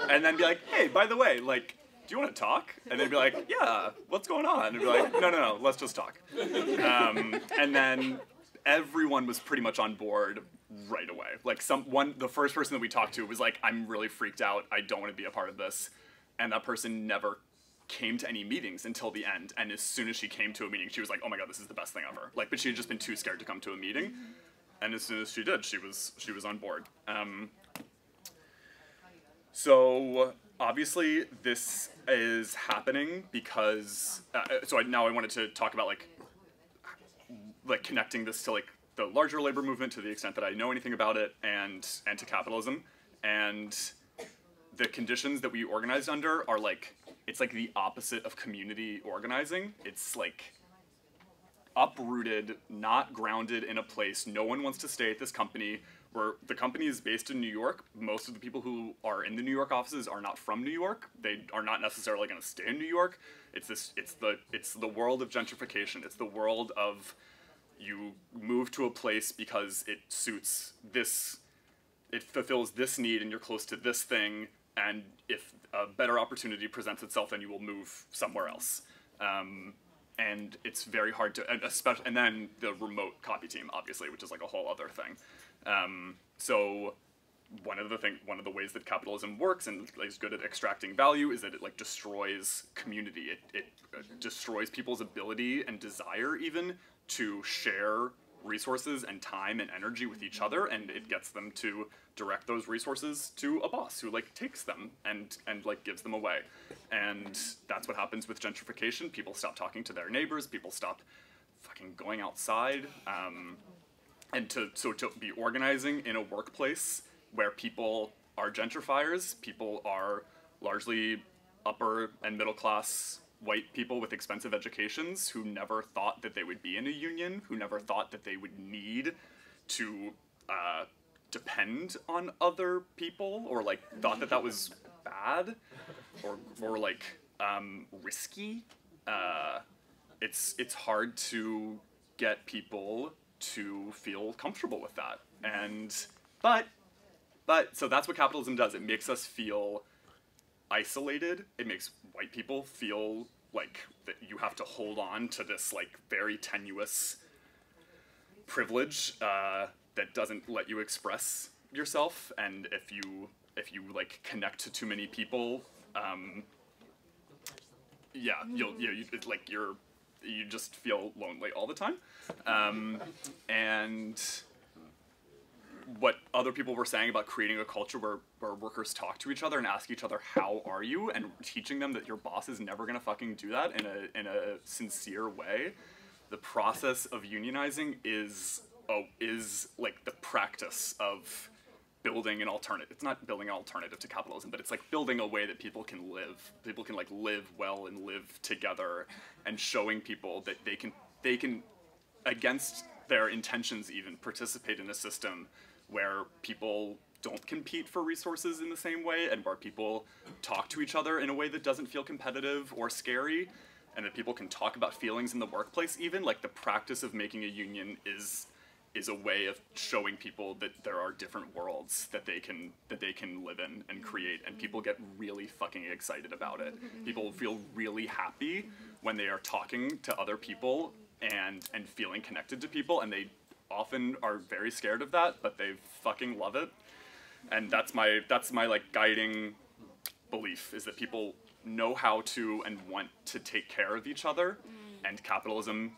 S4: And then be like, hey, by the way, like, do you want to talk? And they'd be like, yeah, what's going on? And they'd be like, no, let's just talk. And then everyone was pretty much on board right away. Like, the first person that we talked to was like, I'm really freaked out, I don't want to be a part of this. And that person never came to any meetings until the end. And as soon as she came to a meeting, she was like, oh my god, this is the best thing ever. Like, but she had just been too scared to come to a meeting. And as soon as she did, she was on board. So obviously this is happening because, now I wanted to talk about like connecting this to, like, the larger labor movement to the extent that I know anything about it, and to capitalism. And the conditions that we organized under are like, it's like the opposite of community organizing. It's like uprooted, not grounded in a place. No one wants to stay at this company. Where the company is based in New York. Most of the people who are in the New York offices are not from New York. They are not necessarily going to stay in New York. It's the world of gentrification. It's the world of you move to a place because it suits this, it fulfills this need, and you're close to this thing. And if a better opportunity presents itself, then you will move somewhere else. And it's very hard to, and then the remote copy team, obviously, which is like a whole other thing. So one of the ways that capitalism works and is good at extracting value is that it like destroys community. It destroys people's ability and desire even to share resources and time and energy with each other, and it gets them to direct those resources to a boss who like takes them and like gives them away. And that's what happens with gentrification. People stop talking to their neighbors, people stop fucking going outside. And to be organizing in a workplace where people are gentrifiers, people are largely upper and middle class white people with expensive educations who never thought that they would be in a union, who never thought that they would need to depend on other people, or like thought that that was bad or like risky. It's hard to get people to feel comfortable with that. And but so that's what capitalism does. It makes us feel isolated. It makes white people feel like that you have to hold on to this like very tenuous privilege that doesn't let you express yourself. And if you like connect to too many people, you just feel lonely all the time. And what other people were saying about creating a culture where workers talk to each other and ask each other, how are you? And teaching them that your boss is never gonna fucking do that in a sincere way. The process of unionizing is like the practice of building an alternative. It's not building an alternative to capitalism, but it's like building a way that people can live. People can like live well and live together, and showing people that they can, against their intentions even, participate in a system where people don't compete for resources in the same way, and where people talk to each other in a way that doesn't feel competitive or scary, and that people can talk about feelings in the workplace even. Like the practice of making a union is a way of showing people that there are different worlds that they can live in and create, and people get really fucking excited about it. People feel really happy when they are talking to other people and feeling connected to people, and they often are very scared of that, but they fucking love it. And that's my like guiding belief, is that people know how to and want to take care of each other, and capitalism,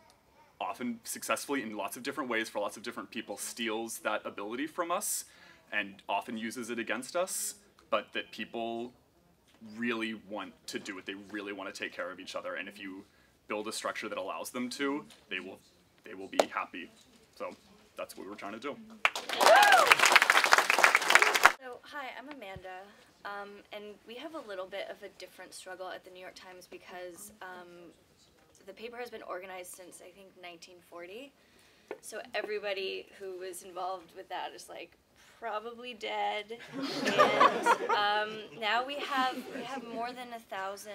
S4: often successfully in lots of different ways for lots of different people, steals that ability from us and often uses it against us, but that people really want to do it. They really want to take care of each other, and if you build a structure that allows them to, they will be happy. So that's what we're trying to do.
S5: So, hi, I'm Amanda, and we have a little bit of a different struggle at the New York Times because the paper has been organized since, I think, 1940. So everybody who was involved with that is like probably dead. And now we have more than 1,000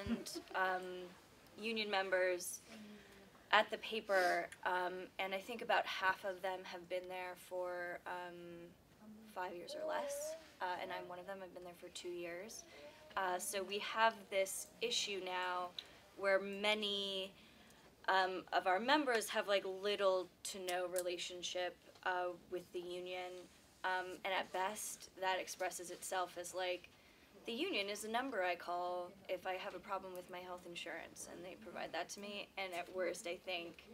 S5: union members at the paper, and I think about half of them have been there for 5 years or less, and I'm one of them. I've been there for 2 years. So we have this issue now where many of our members have like little to no relationship with the union, and at best that expresses itself as like, the union is a number I call if I have a problem with my health insurance, and they provide that to me, and at worst I think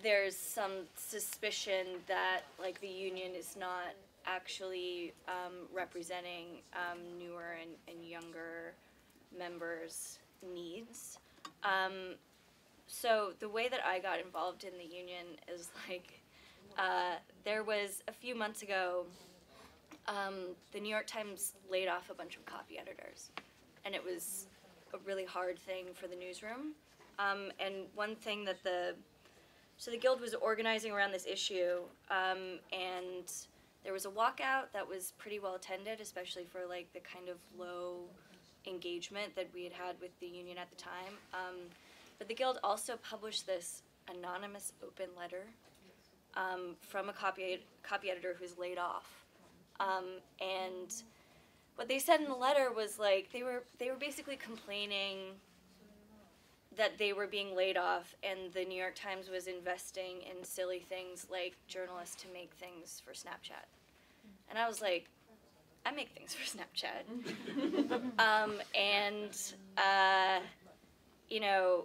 S5: there's some suspicion that like the union is not actually representing newer and younger members' needs. So the way that I got involved in the union is like, there was a few months ago, the New York Times laid off a bunch of copy editors, and it was a really hard thing for the newsroom. And one thing that the Guild was organizing around this issue, and there was a walkout that was pretty well attended, especially for like the kind of low engagement that we had had with the union at the time. But the Guild also published this anonymous open letter from a copy editor who's laid off. And what they said in the letter was like they were basically complaining that they were being laid off, and the New York Times was investing in silly things like journalists to make things for Snapchat. And I was like, I make things for Snapchat. You know,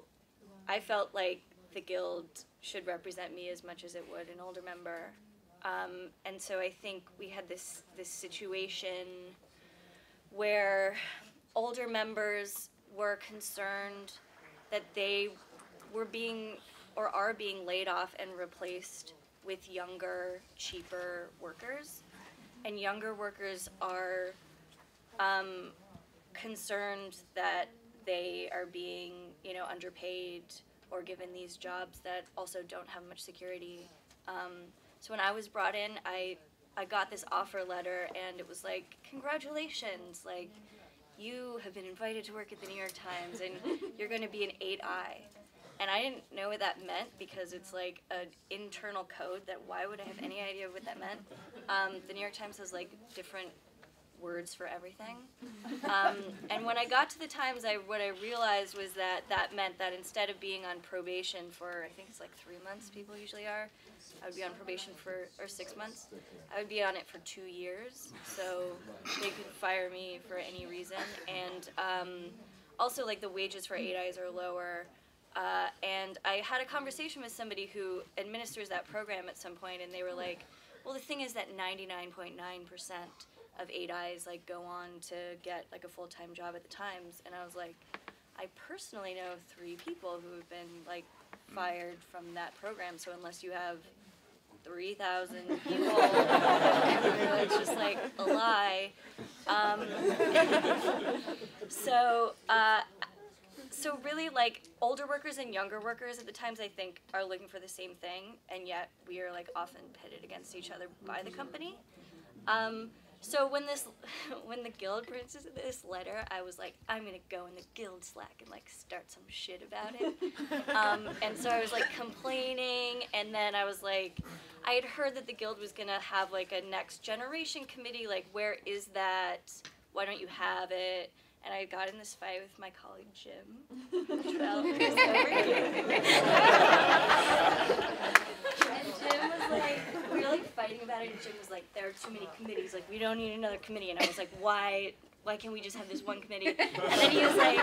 S5: I felt like the Guild should represent me as much as it would an older member. And so I think we had this situation where older members were concerned that they were being or are being laid off and replaced with younger, cheaper workers. And younger workers are concerned that they are being, you know, underpaid or given these jobs that also don't have much security. So when I was brought in, I got this offer letter, and it was like, congratulations, like, you have been invited to work at the New York Times, and you're going to be an 8I. And I didn't know what that meant, because it's like an internal code that why would I have any idea what that meant? The New York Times has like different words for everything. And when I got to the Times, what I realized was that meant that instead of being on probation for, I think it's like 3 months, people usually are, I would be on probation or 6 months. I would be on it for 2 years, so they could fire me for any reason. And also, like, the wages for 8Is are lower. And I had a conversation with somebody who administers that program at some point, and they were like, well, the thing is that 99.9% of 8Is like go on to get like a full-time job at the Times. And I was like, I personally know 3 people who have been like fired from that program, so unless you have 3,000 people, it's just like a lie. So really, like, older workers and younger workers at the Times, I think, are looking for the same thing, and yet we are like often pitted against each other by the company. So when the Guild printed this letter, I was like, I'm gonna go in the Guild Slack and like start some shit about it. And so I was like complaining, and then I was like, I had heard that the Guild was gonna have like a next generation committee. Like, where is that? Why don't you have it? And I got in this fight with my colleague Jim. Well, who's over here. And Jim was like, we were like fighting about it, and Jim was like, there are too many committees, like we don't need another committee. And I was like, why can't we just have this one committee? And then he was like,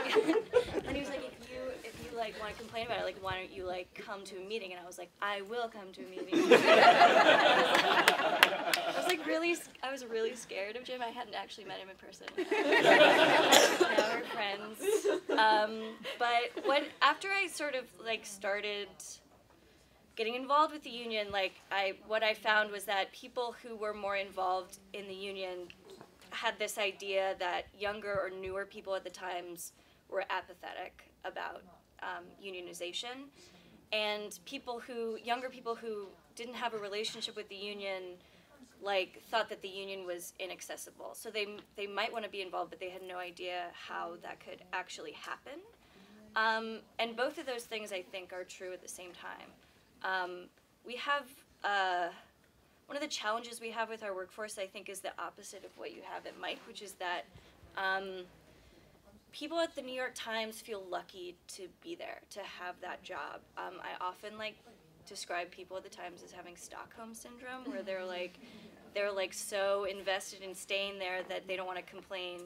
S5: if you like want to complain about it, like, why don't you like come to a meeting? And I was like, I will come to a meeting. I was really scared of Jim. I hadn't actually met him in person. Now we're friends. But after I sort of like started getting involved with the union, like what I found was that people who were more involved in the union had this idea that younger or newer people at the Times were apathetic about unionization, and younger people who didn't have a relationship with the union, like, thought that the union was inaccessible. So they might want to be involved, but they had no idea how that could actually happen. And both of those things, I think, are true at the same time. We have one of the challenges we have with our workforce, I think, is the opposite of what you have at Mike, which is that people at the New York Times feel lucky to be there, to have that job. I often describe people at the Times as having Stockholm syndrome, where they're like so invested in staying there that they don't want to complain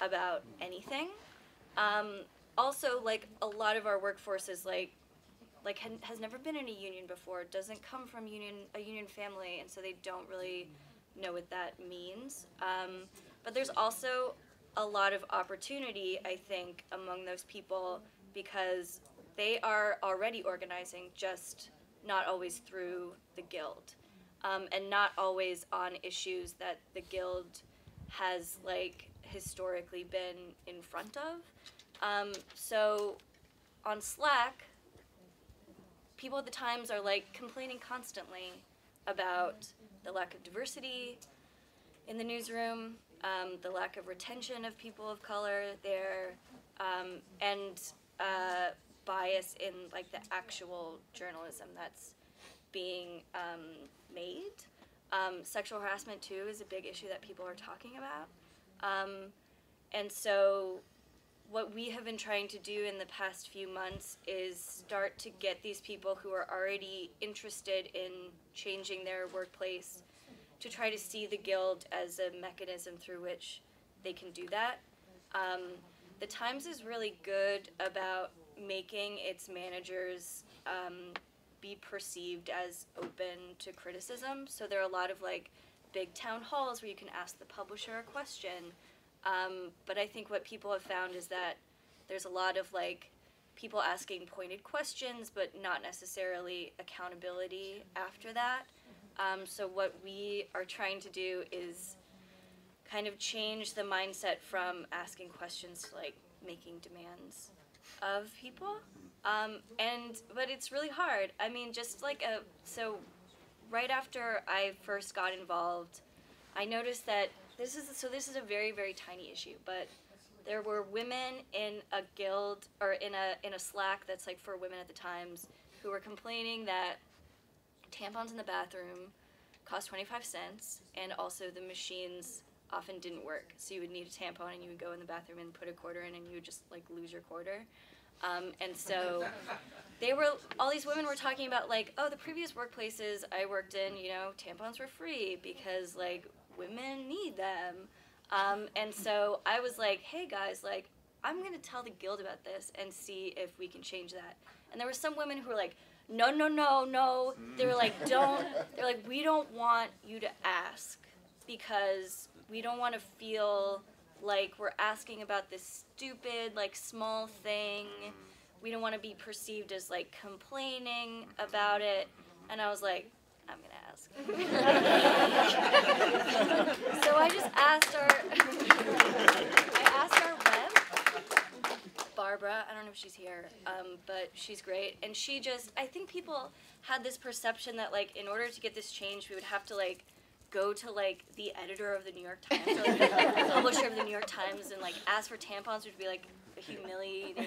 S5: about anything. Also, like, a lot of our workforce is has never been in a union before, doesn't come from a union family, and so they don't really know what that means. But there's also a lot of opportunity, I think, among those people, because they are already organizing, just not always through the Guild. and not always on issues that the Guild has like historically been in front of. So on Slack, people at the Times are like complaining constantly about the lack of diversity in the newsroom, the lack of retention of people of color there, and bias in like the actual journalism that's being made. Sexual harassment too is a big issue that people are talking about. And so what we have been trying to do in the past few months is start to get these people who are already interested in changing their workplace to try to see the Guild as a mechanism through which they can do that. The Times is really good about making its managers be perceived as open to criticism. So there are a lot of like big town halls where you can ask the publisher a question. But I think what people have found is that there's a lot of like people asking pointed questions, but not necessarily accountability after that. So what we are trying to do is kind of change the mindset from asking questions to like making demands of people. But it's really hard. I mean, just like so right after I first got involved, I noticed that this is a very, very tiny issue, but there were women in a Guild or in a Slack that's like for women at the Times who were complaining that tampons in the bathroom cost 25 cents, and also the machines often didn't work. So you would need a tampon and you would go in the bathroom and put a quarter in and you would just like lose your quarter. And so all these women were talking about like, oh, the previous workplaces I worked in, you know, tampons were free because like women need them. And so I was like, hey guys, like I'm gonna tell the Guild about this and see if we can change that. And there were some women who were like, no. They were like, we don't want you to ask because we don't want to feel like we're asking about this stupid, like, small thing. We don't want to be perceived as, like, complaining about it. And I was like, I'm going to ask. So I just asked our rep, Barbara. I don't know if she's here, but she's great. And she just, I think people had this perception that, like, in order to get this changed, we would have to, like, go to like the editor of the New York Times or like the publisher of the New York Times and like ask for tampons, which would be like a humiliating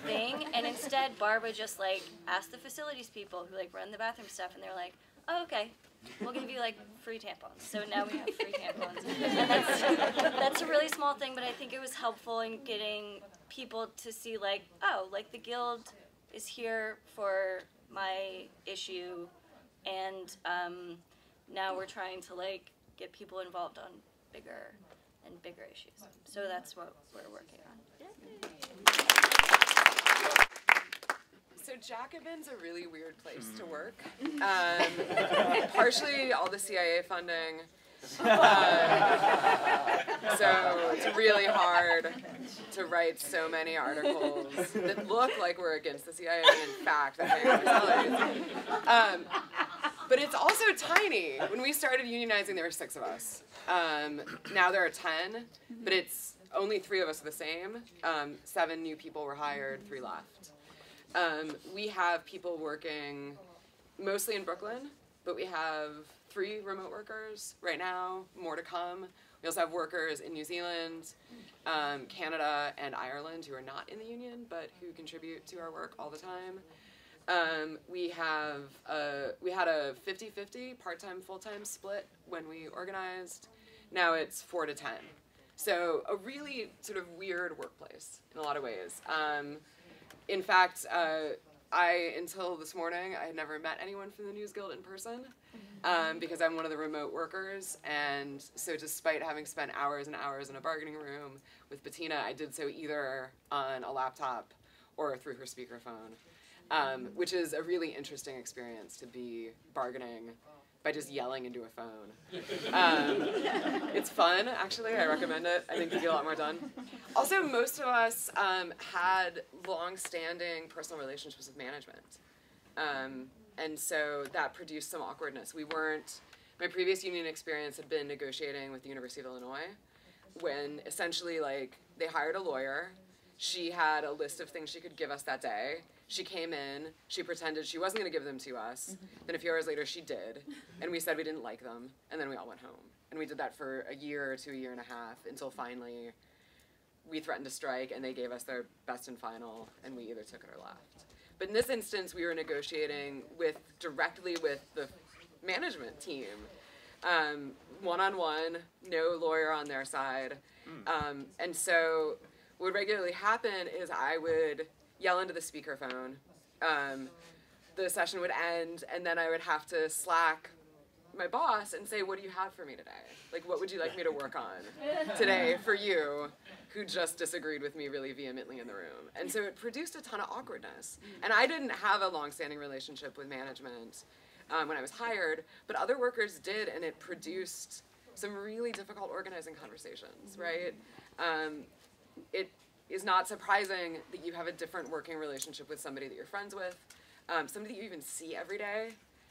S5: thing. And instead Barbara just like asked the facilities people who like run the bathroom stuff, and they're like, oh, okay, we'll give you like free tampons. So now we have free tampons. And that's a really small thing, but I think it was helpful in getting people to see like, oh, like the Guild is here for my issue, and now we're trying to like get people involved on bigger and bigger issues. So that's what we're working on.
S6: So Jacobin's a really weird place to work. Partially all the CIA funding. So it's really hard to write so many articles that look like we're against the CIA, and in fact, that they are. But it's also tiny. When we started unionizing, there were 6 of us. Now there are 10, but it's only 3 of us are the same. 7 new people were hired, 3 left. We have people working mostly in Brooklyn, but we have 3 remote workers right now, more to come. We also have workers in New Zealand, Canada, and Ireland who are not in the union, but who contribute to our work all the time. We had a 50-50 part-time, full-time split when we organized. Now it's 4 to 10. So a really sort of weird workplace in a lot of ways. In fact, until this morning, I had never met anyone from the NewsGuild in person because I'm one of the remote workers. And so despite having spent hours and hours in a bargaining room with Bettina, I did so either on a laptop or through her speakerphone. Which is a really interesting experience to be bargaining by just yelling into a phone. It's fun, actually. I recommend it. I think you get a lot more done. Also, most of us had long-standing personal relationships with management. And so that produced some awkwardness. My previous union experience had been negotiating with the University of Illinois, when essentially, like, they hired a lawyer. She had a list of things she could give us that day. She came in, she pretended she wasn't going to give them to us. Then a few hours later, she did. And we said we didn't like them. And then we all went home. And we did that for a year to a year and a half until finally we threatened to strike, and they gave us their best and final, and we either took it or left. But in this instance, we were negotiating directly with the management team, one-on-one, no lawyer on their side. And so what would regularly happen is I would yell into the speakerphone. The session would end, and then I would have to Slack my boss and say, what do you have for me today? Like, what would you like me to work on today for you, who just disagreed with me really vehemently in the room? And so it produced a ton of awkwardness. And I didn't have a long-standing relationship with management when I was hired, but other workers did, and it produced some really difficult organizing conversations, right? It is not surprising that you have a different working relationship with somebody that you're friends with, somebody that you even see every day,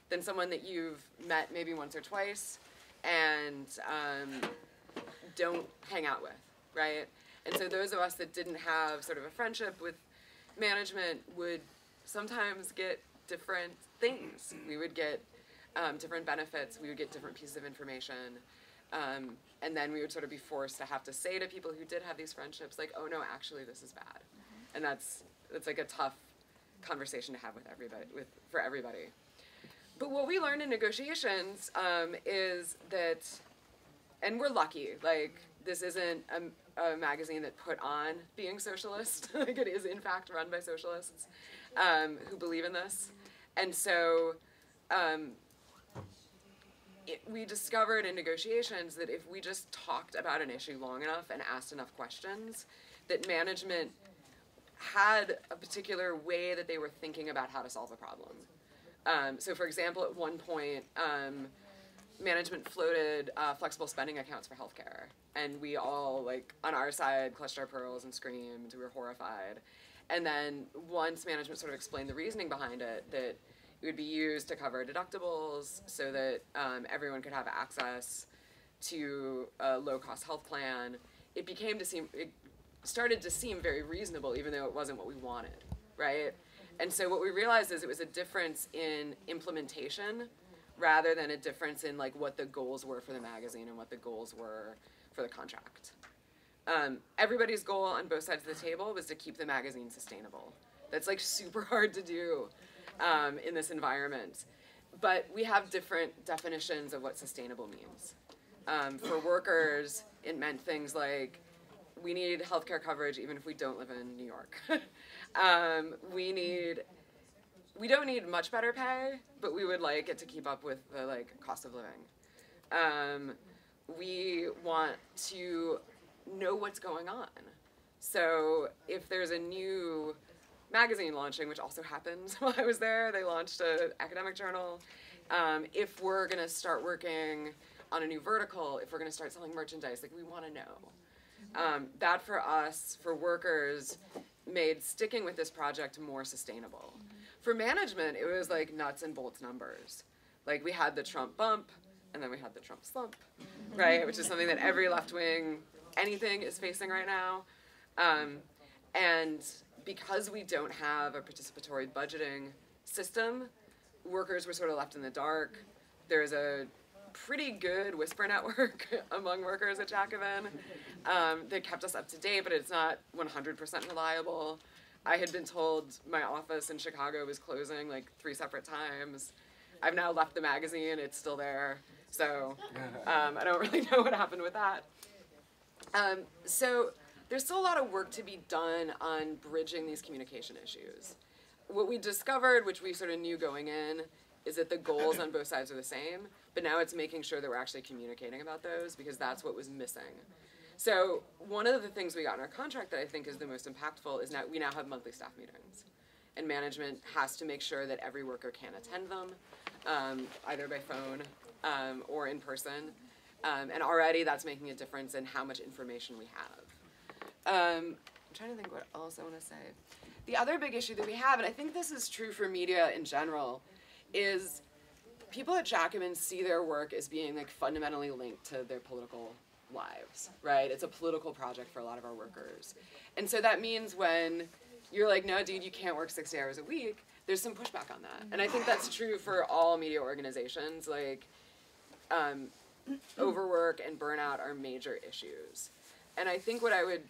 S6: than someone that you've met maybe once or twice and don't hang out with, right? And so those of us that didn't have sort of a friendship with management would sometimes get different things. We would get different benefits. We would get different pieces of information. And then we would sort of be forced to have to say to people who did have these friendships, like, oh no, actually this is bad. And that's like a tough conversation to have with everybody, for everybody. But what we learned in negotiations is that, and we're lucky, like, this isn't a magazine that put on being socialist. Like, it is in fact run by socialists who believe in this. And so we discovered in negotiations that if we just talked about an issue long enough and asked enough questions, that management had a particular way that they were thinking about how to solve a problem. So for example, at one point, management floated flexible spending accounts for healthcare. And we all, like, on our side, clutched our pearls and screamed. We were horrified. And then once management sort of explained the reasoning behind it, that it would be used to cover deductibles so that everyone could have access to a low-cost health plan, it started to seem very reasonable, even though it wasn't what we wanted, right? And so what we realized is it was a difference in implementation rather than a difference in, like, what the goals were for the magazine and what the goals were for the contract. Everybody's goal on both sides of the table was to keep the magazine sustainable. That's, like, super hard to do in this environment. But we have different definitions of what sustainable means. For workers, it meant things like, we need healthcare coverage even if we don't live in New York. We don't need much better pay, but we would like it to keep up with the, like, cost of living. We want to know what's going on. So if there's a new magazine launching, which also happened while I was there, they launched an academic journal. If we're gonna start working on a new vertical, if we're gonna start selling merchandise, like, we wanna know. That for us, for workers, made sticking with this project more sustainable. For management, it was like nuts and bolts numbers. Like, we had the Trump bump, and then we had the Trump slump, right? Which is something that every left-wing anything is facing right now. And because we don't have a participatory budgeting system, workers were sort of left in the dark. There's a pretty good whisper network among workers at Jacobin that kept us up to date, but it's not 100% reliable. I had been told my office in Chicago was closing like 3 separate times. I've now left the magazine, it's still there. So I don't really know what happened with that. So there's still a lot of work to be done on bridging these communication issues. What we discovered, which we sort of knew going in, is that the goals on both sides are the same, but now it's making sure that we're actually communicating about those, because that's what was missing. So one of the things we got in our contract that I think is the most impactful is we now have monthly staff meetings. And management has to make sure that every worker can attend them, either by phone or in person. And already that's making a difference in how much information we have. I'm trying to think what else I want to say. The other big issue that we have, and I think this is true for media in general, is people at Jacobin see their work as being like fundamentally linked to their political lives, right? It's a political project for a lot of our workers. And so that means when you're like, no, dude, you can't work 60 hours a week, there's some pushback on that. And I think that's true for all media organizations. Like, overwork and burnout are major issues. And I think what I would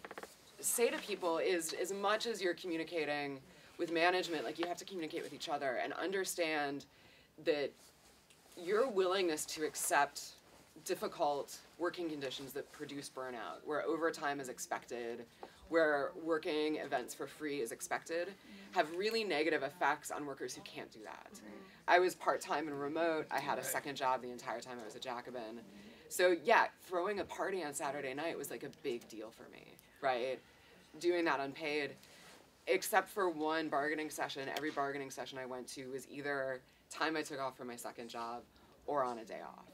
S6: say to people is, as much as you're communicating with management, like, you have to communicate with each other and understand that your willingness to accept difficult working conditions that produce burnout, where overtime is expected, where working events for free is expected, have really negative effects on workers who can't do that. I was part-time and remote. I had a second job the entire time I was at Jacobin. So yeah, throwing a party on Saturday night was like a big deal for me, right? Doing that unpaid, except for one bargaining session. Every bargaining session I went to was either time I took off from my second job or on a day off,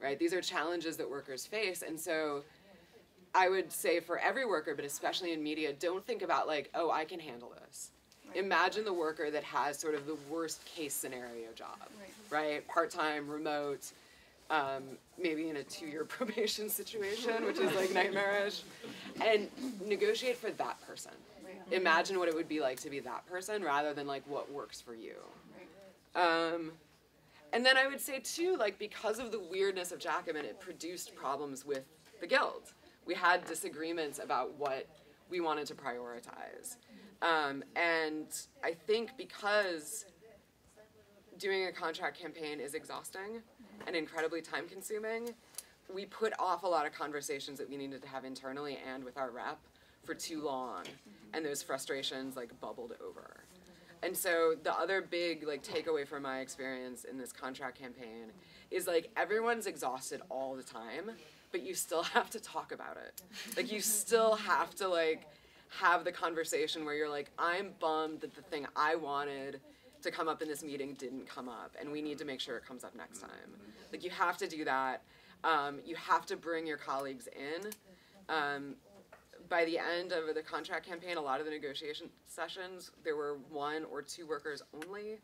S6: right? These are challenges that workers face. And so I would say for every worker, but especially in media, don't think about like, oh, I can handle this. Imagine the worker that has sort of the worst case scenario job, right? Part-time, remote, maybe in a 2-year probation situation, which is like nightmarish, and negotiate for that person. Imagine what it would be like to be that person rather than like what works for you. And then I would say too, like, because of the weirdness of Jacobin, it produced problems with the Guild. We had disagreements about what we wanted to prioritize. And I think because doing a contract campaign is exhausting and incredibly time-consuming, we put off a lot of conversations that we needed to have internally and with our rep for too long, and those frustrations like bubbled over. And so the other big like takeaway from my experience in this contract campaign is like everyone's exhausted all the time, but you still have to talk about it. Like you still have to like have the conversation where you're like, I'm bummed that the thing I wanted to come up in this meeting didn't come up, and we need to make sure it comes up next time. Like you have to do that. You have to bring your colleagues in. By the end of the contract campaign, a lot of the negotiation sessions, there were 1 or 2 workers only.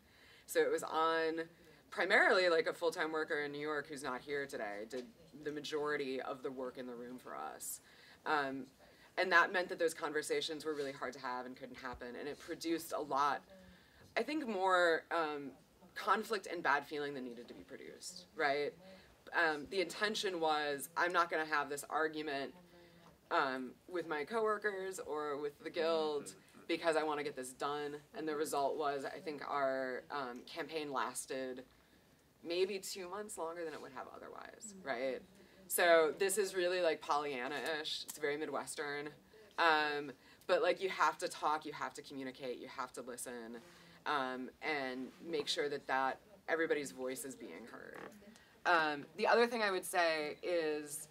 S6: So it was on primarily like a full-time worker in New York who's not here today, did the majority of the work in the room for us. And that meant that those conversations were really hard to have and couldn't happen. And it produced a lot, I think, more conflict and bad feeling than needed to be produced, right? The intention was, I'm not going to have this argument with my coworkers or with the Guild because I want to get this done. And the result was, I think our campaign lasted maybe 2 months longer than it would have otherwise, right? So this is really like Pollyanna-ish. It's very Midwestern. But like you have to talk, you have to communicate, you have to listen, and make sure that everybody's voice is being heard. The other thing I would say is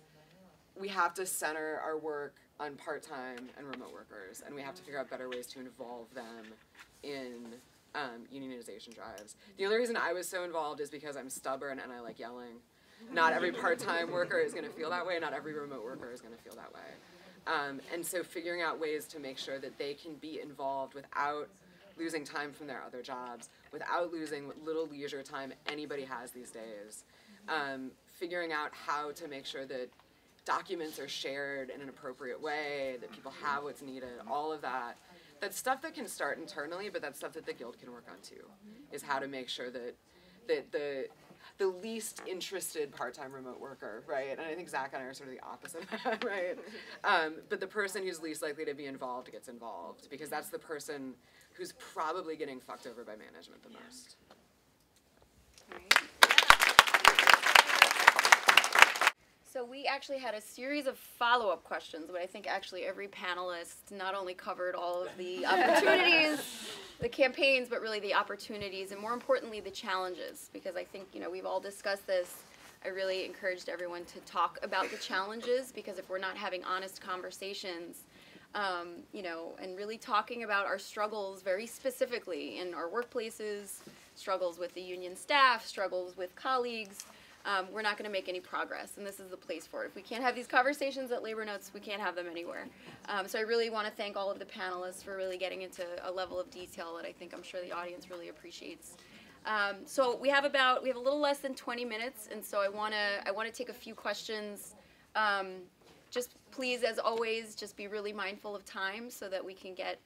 S6: we have to center our work on part-time and remote workers, and we have to figure out better ways to involve them in unionization drives. The only reason I was so involved is because I'm stubborn and I like yelling. Not every part-time worker is going to feel that way, not every remote worker is going to feel that way. And so figuring out ways to make sure that they can be involved without losing time from their other jobs, without losing what little leisure time anybody has these days. Figuring out how to make sure that documents are shared in an appropriate way, that people have what's needed, all of that. That's stuff that can start internally, but that's stuff that the Guild can work on too, is how to make sure that the least interested part-time remote worker, right? And I think Zack and I are sort of the opposite of that, right? But the person who's least likely to be involved gets involved, because that's the person who's probably getting fucked over by management the most.
S1: So we actually had a series of follow-up questions, but I think actually every panelist not only covered all of the opportunities, the campaigns, but really the opportunities, and more importantly, the challenges, because I think, we've all discussed this. I really encouraged everyone to talk about the challenges, because if we're not having honest conversations, and really talking about our struggles very specifically in our workplaces, struggles with the union staff, struggles with colleagues, we're not going to make any progress, and this is the place for it. If we can't have these conversations at Labor Notes, we can't have them anywhere. So I really want to thank all of the panelists for really getting into a level of detail that I'm sure the audience really appreciates. So we have a little less than 20 minutes, and so I wanna take a few questions. Just please, as always, just be really mindful of time so that we can get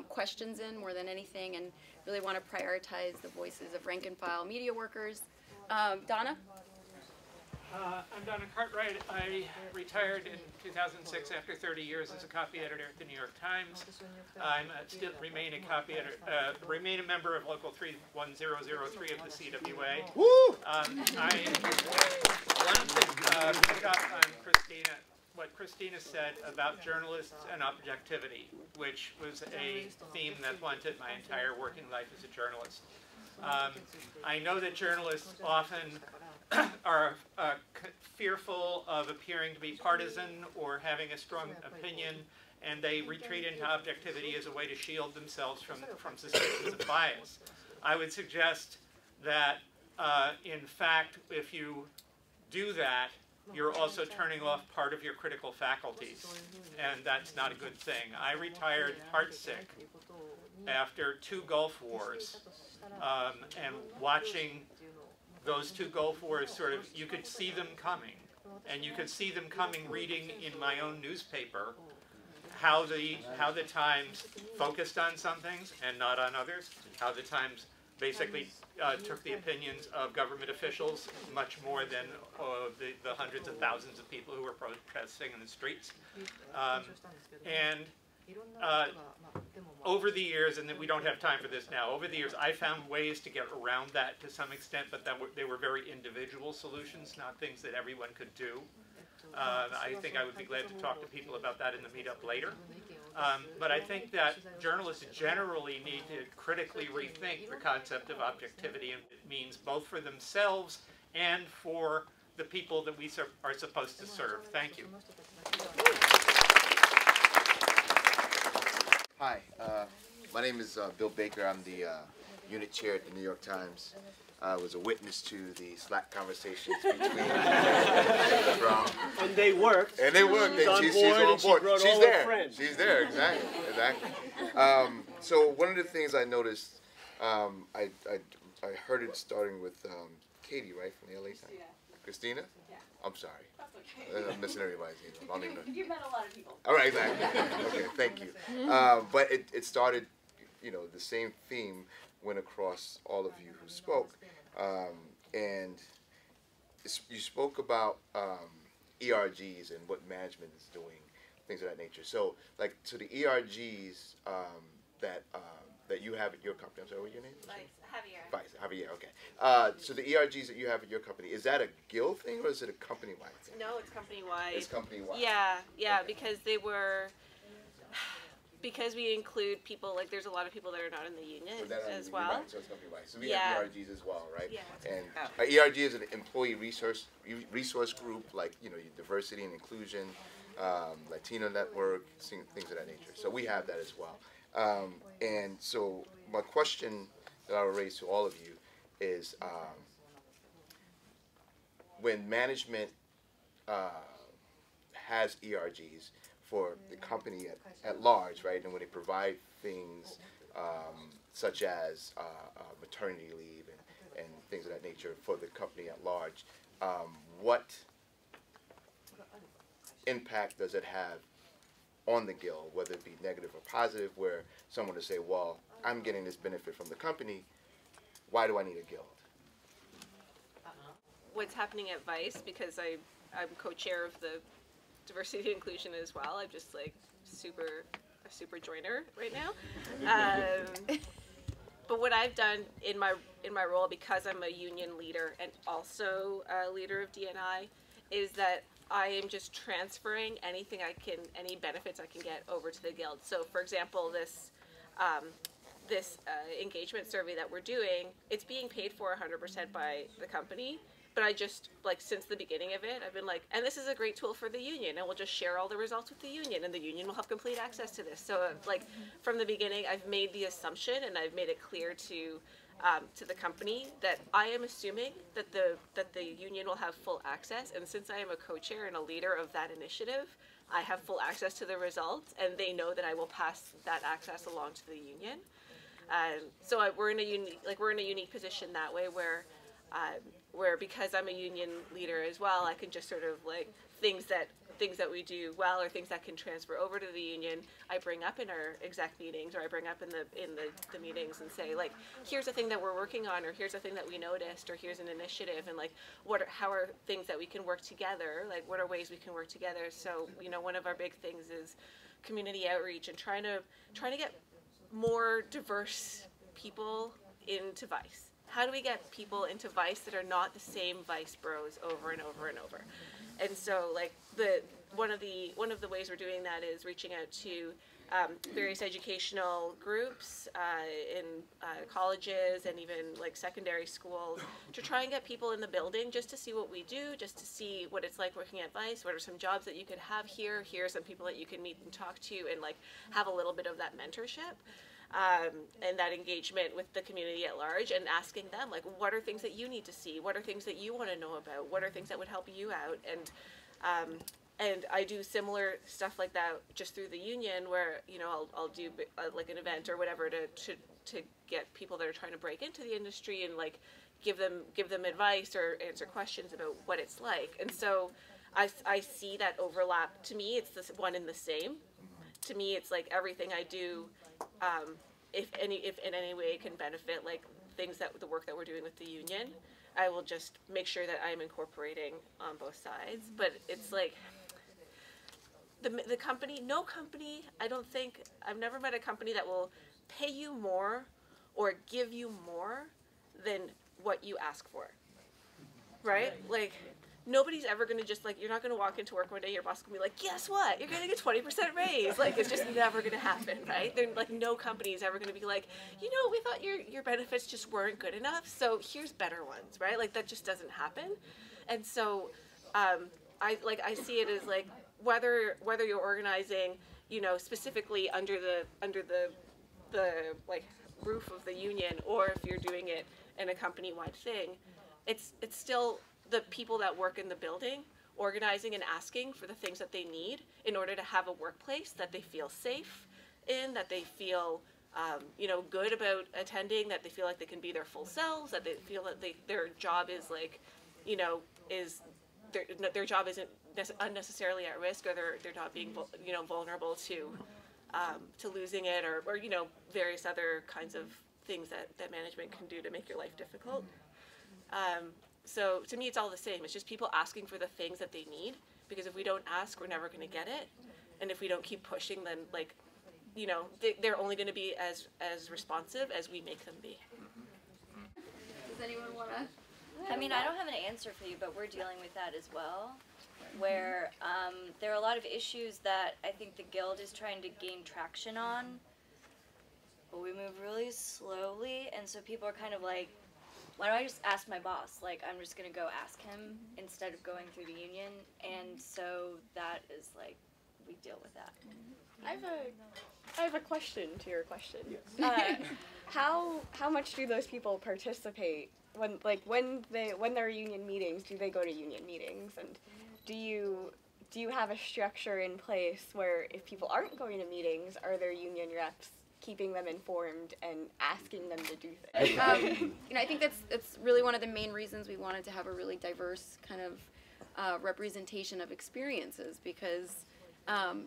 S1: questions in more than anything, and really want to prioritize the voices of rank and file media workers. Donna?
S7: I'm Donna Cartwright. I retired in 2006 after 30 years as a copy editor at the New York Times. I still remain a copy editor, remain a member of Local 31003 of the CWA.
S8: Woo!
S7: I wanted to pick up on what Kristina said about journalists and objectivity, which was a theme that haunted my entire working life as a journalist. I know that journalists often are fearful of appearing to be partisan or having a strong opinion, and they retreat into objectivity as a way to shield themselves from suspicions of bias. I would suggest that, in fact, if you do that, you're also turning off part of your critical faculties, and that's not a good thing. I retired heartsick after 2 Gulf Wars, and watching those 2 Gulf Wars sort of, you could see them coming. And you could see them coming reading in my own newspaper how the Times focused on some things and not on others, how the Times basically took the opinions of government officials much more than the hundreds of thousands of people who were protesting in the streets. Over the years, and we don't have time for this now, over the years I found ways to get around that to some extent, but they were very individual solutions, not things that everyone could do. I think I would be glad to talk to people about that in the meetup later. But I think that journalists generally need to critically rethink the concept of objectivity, and it means both for themselves and for the people that we are supposed to serve. Thank you.
S8: Hi, my name is Bill Baker. I'm the unit chair at the New York Times. I was a witness to the Slack conversations between Brown.
S9: And they worked.
S8: And they worked. She's on board. She's there. She's there. Exactly. So one of the things I noticed, I heard it starting with Katie, right, from the LA Times. Kristina? Yeah. I'm sorry. That's okay. I'm missing everybody's name. I don't even know.
S3: You've met a lot of people.
S8: All right, exactly. Okay, thank you. But it started, the same theme went across all of you who spoke. And you spoke about ERGs and what management is doing, things of that nature. So the ERGs that you have at your company, I'm sorry, what's your name? Javiera, okay. So the ERGs that you have at your company, is that a guild thing or is it a company-wide thing?
S3: No, it's company-wide.
S8: It's company-wide.
S3: Yeah,
S8: okay.
S3: Because we include people, there's a lot of people that are not in the union as well.
S8: Right, so it's company-wide. So we have ERGs as well, right?
S3: Yeah.
S8: And ERG is an employee resource group, your diversity and inclusion, Latino network, things of that nature. So we have that as well. And so my question that I will raise to all of you is, when management has ERGs for the company at large, right, and when they provide things such as maternity leave and things of that nature for the company at large, what impact does it have on the guild, whether it be negative or positive, where someone will say, well, I'm getting this benefit from the company, why do I need a guild?
S3: What's happening at Vice, because I'm co-chair of the diversity and inclusion as well, I'm just a super joiner right now. But what I've done in my role, because I'm a union leader and also a leader of DNI, is that I am just transferring any benefits I can get over to the guild. So, for example, this engagement survey that we're doing, it's being paid for 100% by the company. But I just, since the beginning of it, I've been and this is a great tool for the union, and we'll just share all the results with the union, and the union will have complete access to this. So, from the beginning, I've made the assumption, and I've made it clear to the company that I am assuming that the union will have full access, and since I am a co-chair and a leader of that initiative, I have full access to the results, and they know that I will pass that access along to the union. We're in a unique position that way where because I'm a union leader as well, I can just sort of like things that we do well or things that can transfer over to the union, I bring up in our exec meetings, or I bring up in the meetings and say, like, here's a thing that we're working on, or here's a thing that we noticed, or here's an initiative, and like how are things that we can work together, like what are ways we can work together. So one of our big things is community outreach and trying to get more diverse people into Vice. How do we get people into Vice that are not the same Vice bros over and over and over? And so, like, one of the ways we're doing that is reaching out to various educational groups in colleges and even like secondary schools to try and get people in the building just to see what we do, just to see what it's like working at Vice. What are some jobs that you could have here? Here are some people that you can meet and talk to, and like have a little bit of that mentorship. And that engagement with the community at large, and asking them, like, what are things that you need to see? What are things that you want to know about? What are things that would help you out? And I do similar stuff like that just through the union, where I'll do like an event or whatever to get people that are trying to break into the industry and like give them advice or answer questions about what it's like. And so I see that overlap. To me, it's this one and the same. To me, it's like everything I do, if in any way it can benefit like the work that we're doing with the union, I will just make sure that I'm incorporating on both sides. But it's like the company, no company, I've never met a company that will pay you more or give you more than what you ask for, right? Like, nobody's ever going to just, like, you're not going to walk into work one day, your boss is going to be like, guess what? You're getting a 20% raise. Like, it's just never going to happen, right? Like, no company is ever going to be like, we thought your benefits just weren't good enough, so here's better ones, right? Like, that just doesn't happen. And so, I see it as, like, whether you're organizing, specifically under the like, roof of the union, or if you're doing it in a company-wide thing, it's still the people that work in the building organizing and asking for the things that they need in order to have a workplace that they feel safe in, that they feel good about attending, that they feel like they can be their full selves, that they feel that their job is like, their job isn't unnecessarily at risk, or they're not being vulnerable to losing it, or various other kinds of things that management can do to make your life difficult. So to me, it's all the same. It's just people asking for the things that they need, because if we don't ask, we're never going to get it. And if we don't keep pushing, then they're only going to be as responsive as we make them be.
S1: Does anyone want to?
S5: I mean, I don't have an answer for you, but we're dealing with that as well, where there are a lot of issues that I think the Guild is trying to gain traction on, but we move really slowly, and so people are kind of like, why don't I just ask my boss? Like, I'm just going to go ask him instead of going through the union. And so that is, like, we deal with that.
S2: I have a question to your question. Yes. How much do those people participate when there are union meetings? Do they go to union meetings? And do you have a structure in place where if people aren't going to meetings, are there union reps keeping them informed and asking them to do things?
S1: I think that's really one of the main reasons we wanted to have a really diverse kind of representation of experiences, because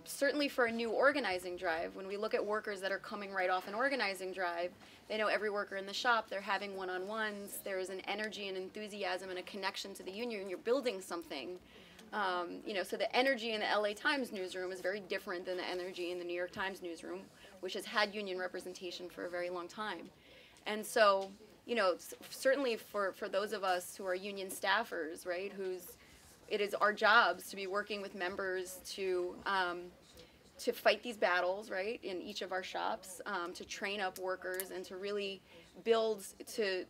S1: certainly for a new organizing drive, when we look at workers that are coming right off an organizing drive, they know every worker in the shop, they're having one-on-ones, there is an energy and enthusiasm and a connection to the union, you're building something. So the energy in the LA Times newsroom is very different than the energy in the New York Times newsroom, which has had union representation for a very long time. And so, certainly for those of us who are union staffers, right, it is our jobs to be working with members to fight these battles, right, in each of our shops, to train up workers and to really build to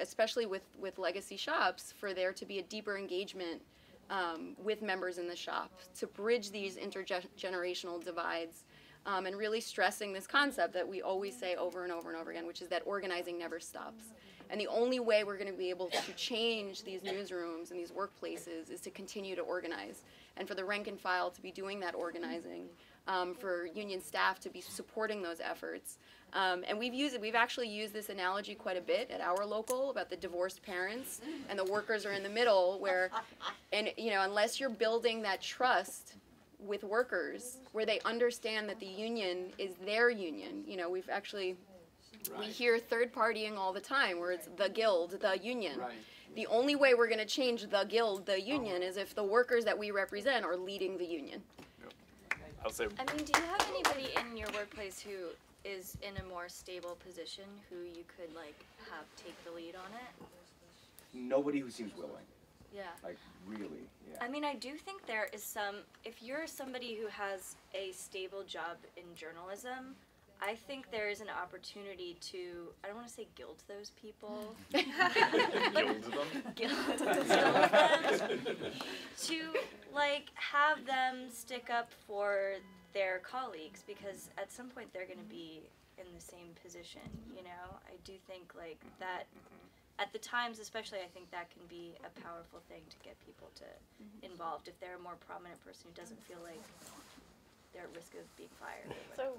S1: especially with legacy shops, for there to be a deeper engagement with members in the shop, to bridge these intergenerational divides, and really stressing this concept that we always say over and over and over again, which is that organizing never stops. And the only way we're going to be able to change these newsrooms and these workplaces is to continue to organize. And for the rank and file to be doing that organizing, for union staff to be supporting those efforts. And we've actually used this analogy quite a bit at our local about the divorced parents and the workers are in the middle where, and unless you're building that trust with workers where they understand that the union is their union, we've actually, we hear third partying all the time where it's the guild, the union.
S9: Right.
S1: The only way we're going to change the guild, the union, is if the workers that we represent are leading the union.
S4: I'll say.
S5: I mean, do you have anybody in your workplace who is in a more stable position who you could like have take the lead on it?
S9: Nobody who seems willing.
S5: Yeah.
S9: Like really. Yeah.
S5: I mean, I do think there is some, if you're somebody who has a stable job in journalism, I think there is an opportunity to, I don't want to say guilt those people.
S4: Guild them?
S5: Guilt them. To, like, have them stick up for their colleagues, because at some point they're going to be in the same position, I do think, like, that, at the times especially, I think that can be a powerful thing to get people to involved if they're a more prominent person who doesn't feel like they're at risk of being fired.
S2: So,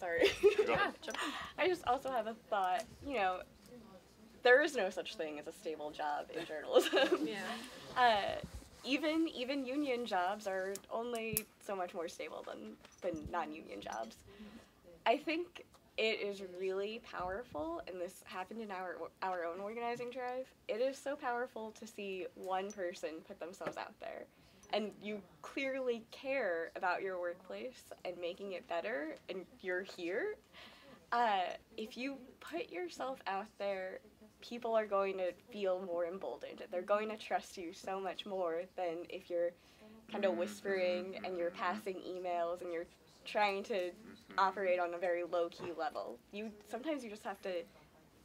S2: sorry. I just also have a thought, there is no such thing as a stable job in journalism. Even union jobs are only so much more stable than non-union jobs. I think it is really powerful, and this happened in our own organizing drive. It is so powerful to see one person put themselves out there. And you clearly care about your workplace and making it better, and you're here. If you put yourself out there, people are going to feel more emboldened. They're going to trust you so much more than if you're kind of whispering and you're passing emails and you're trying to operate on a very low-key level. Sometimes you just have to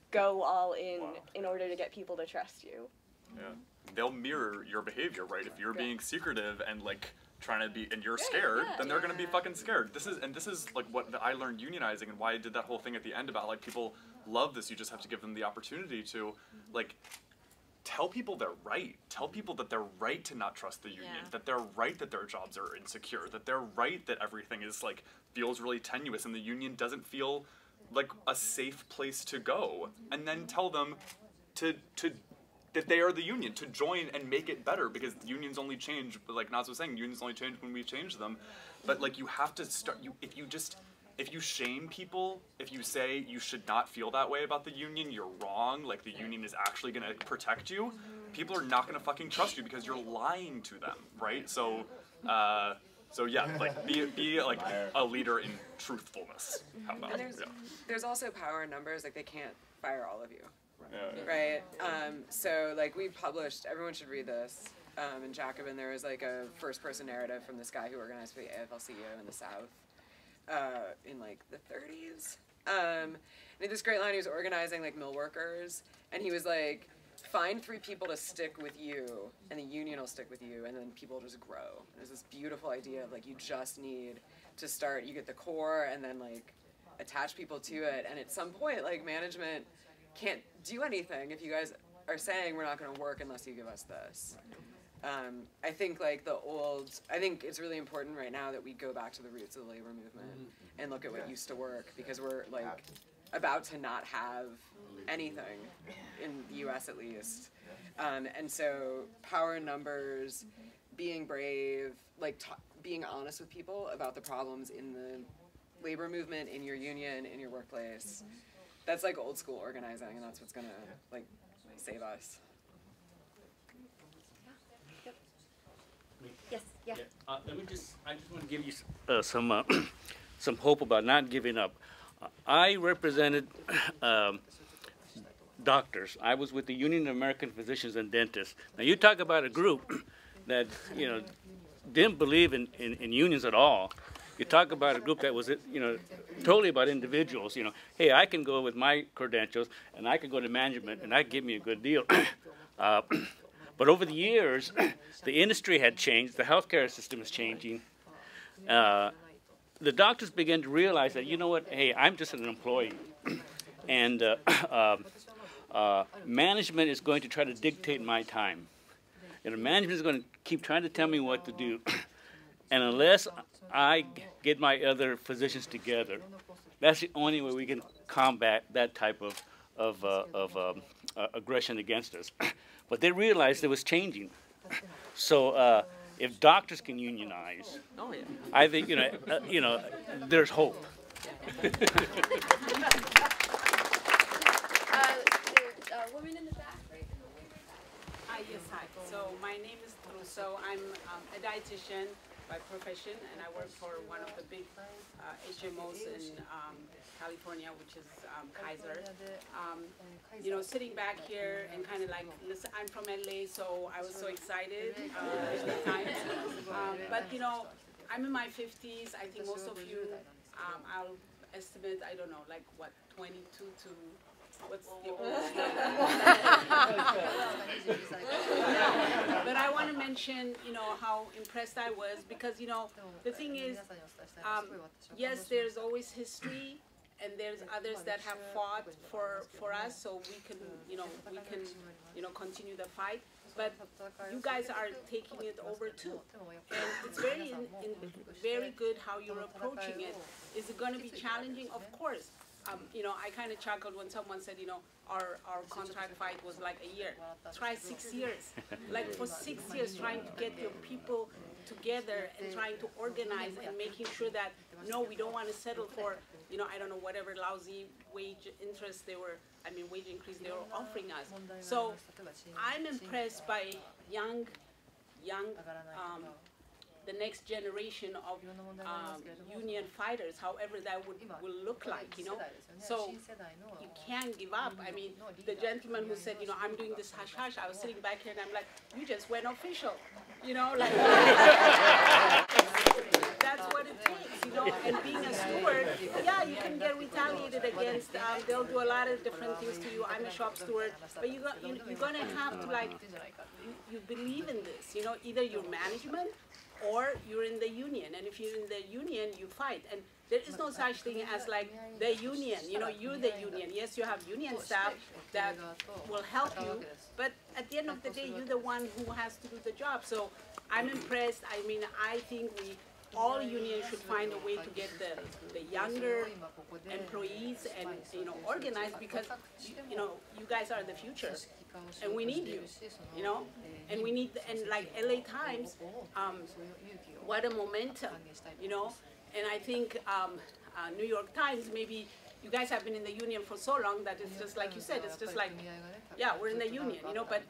S2: go all in order to get people to trust you.
S4: Yeah. They'll mirror your behavior, right? If you're being secretive and like trying to be, and you're scared, then they're gonna be fucking scared. This is like what I learned unionizing and why I did that whole thing at the end about like people love this. You just have to give them the opportunity to like tell people they're right. Tell people that they're right to not trust the union, that they're right that their jobs are insecure, that they're right that everything is like feels really tenuous and the union doesn't feel like a safe place to go. And then tell them to that they are the union, to join and make it better, because unions only change, like Naz was saying, unions only change when we change them. But like you have to start, if you shame people, if you say you should not feel that way about the union, you're wrong, like the union is actually gonna protect you, people are not gonna fucking trust you because you're lying to them, right? So yeah, like be like a leader in truthfulness. How about
S6: There's also power in numbers, like they can't fire all of you.
S4: Yeah.
S6: Right? So, like, we published, everyone should read this. In Jacobin, there was, like, a first-person narrative from this guy who organized for the AFL-CIO in the South in, like, the 30s. And he had this great line, he was organizing, like, mill workers, and he was like, find 3 people to stick with you, and the union will stick with you, and then people will just grow. There's this beautiful idea of, like, you just need to start, you get the core, and then, like, attach people to it, and at some point, like, management can't do anything if you guys are saying we're not going to work unless you give us this. I think like I think it's really important right now that we go back to the roots of the labor movement and look at what used to work, because we're like about to not have anything in the US at least. And so power in numbers, being brave, like being honest with people about the problems in the labor movement, in your union, in your workplace. That's like old school organizing, and that's what's gonna like save us.
S1: Yes, yeah.
S10: I just want to give you some hope about not giving up. I represented doctors. I was with the Union of American Physicians and Dentists. Now you talk about a group that didn't believe in unions at all. You talk about a group that was totally about individuals. Hey, I can go with my credentials and I can go to management and that give me a good deal. But over the years, the industry had changed. The healthcare system is changing. The doctors began to realize that, you know what, hey, I'm just an employee. And management is going to try to dictate my time. Management is going to keep trying to tell me what to do. And unless I get my other physicians together. That's the only way we can combat that type of aggression against us. But they realized it was changing. So if doctors can unionize,
S6: Oh, yeah.
S10: I think there's hope.
S1: Woman in the back, right?
S11: Yes, hi. So my name is Truso. I'm a dietitian by profession, and I work for one of the big HMOs in California, which is Kaiser. Sitting back here and kind of like, listen, I'm from LA, so I was so excited at the time. But I'm in my 50s. I think most of you, I'll estimate, I don't know, like what, 22 to what's the oldest number? But I want to mention, how impressed I was because, the thing is, yes, there's always history, and there's others that have fought for us, so we can, continue the fight. But you guys are taking it over too, and it's very good how you're approaching it. Is it going to be challenging? Of course. I kind of chuckled when someone said, our contract fight was like a year. Try 6 years. Like for 6 years trying to get your people together and trying to organize and making sure that, no, we don't want to settle for, I don't know, whatever lousy wage increase they were offering us. So I'm impressed by young, the next generation of union fighters, however that will look like, So you can't give up. I mean, the gentleman who said, I'm doing this hush hush, I was sitting back here and I'm like, you just went official, like that's what it takes, and being a steward, yeah, you can get retaliated against, they'll do a lot of different things to you. I'm a shop steward, but you're going to have to, like, you believe in this, either your management or you're in the union, and if you're in the union, you fight. And there is no such thing as like the union, you're the union. Yes, you have union staff that will help you, but at the end of the day, you're the one who has to do the job. So I'm impressed. I mean, I think all unions should find a way to get the younger employees and organized, because you guys are the future, and we need you, and we need, and like LA Times, what a momentum, and I think New York Times, maybe you guys have been in the union for so long that it's just like you said, it's just like, yeah, we're in the union, but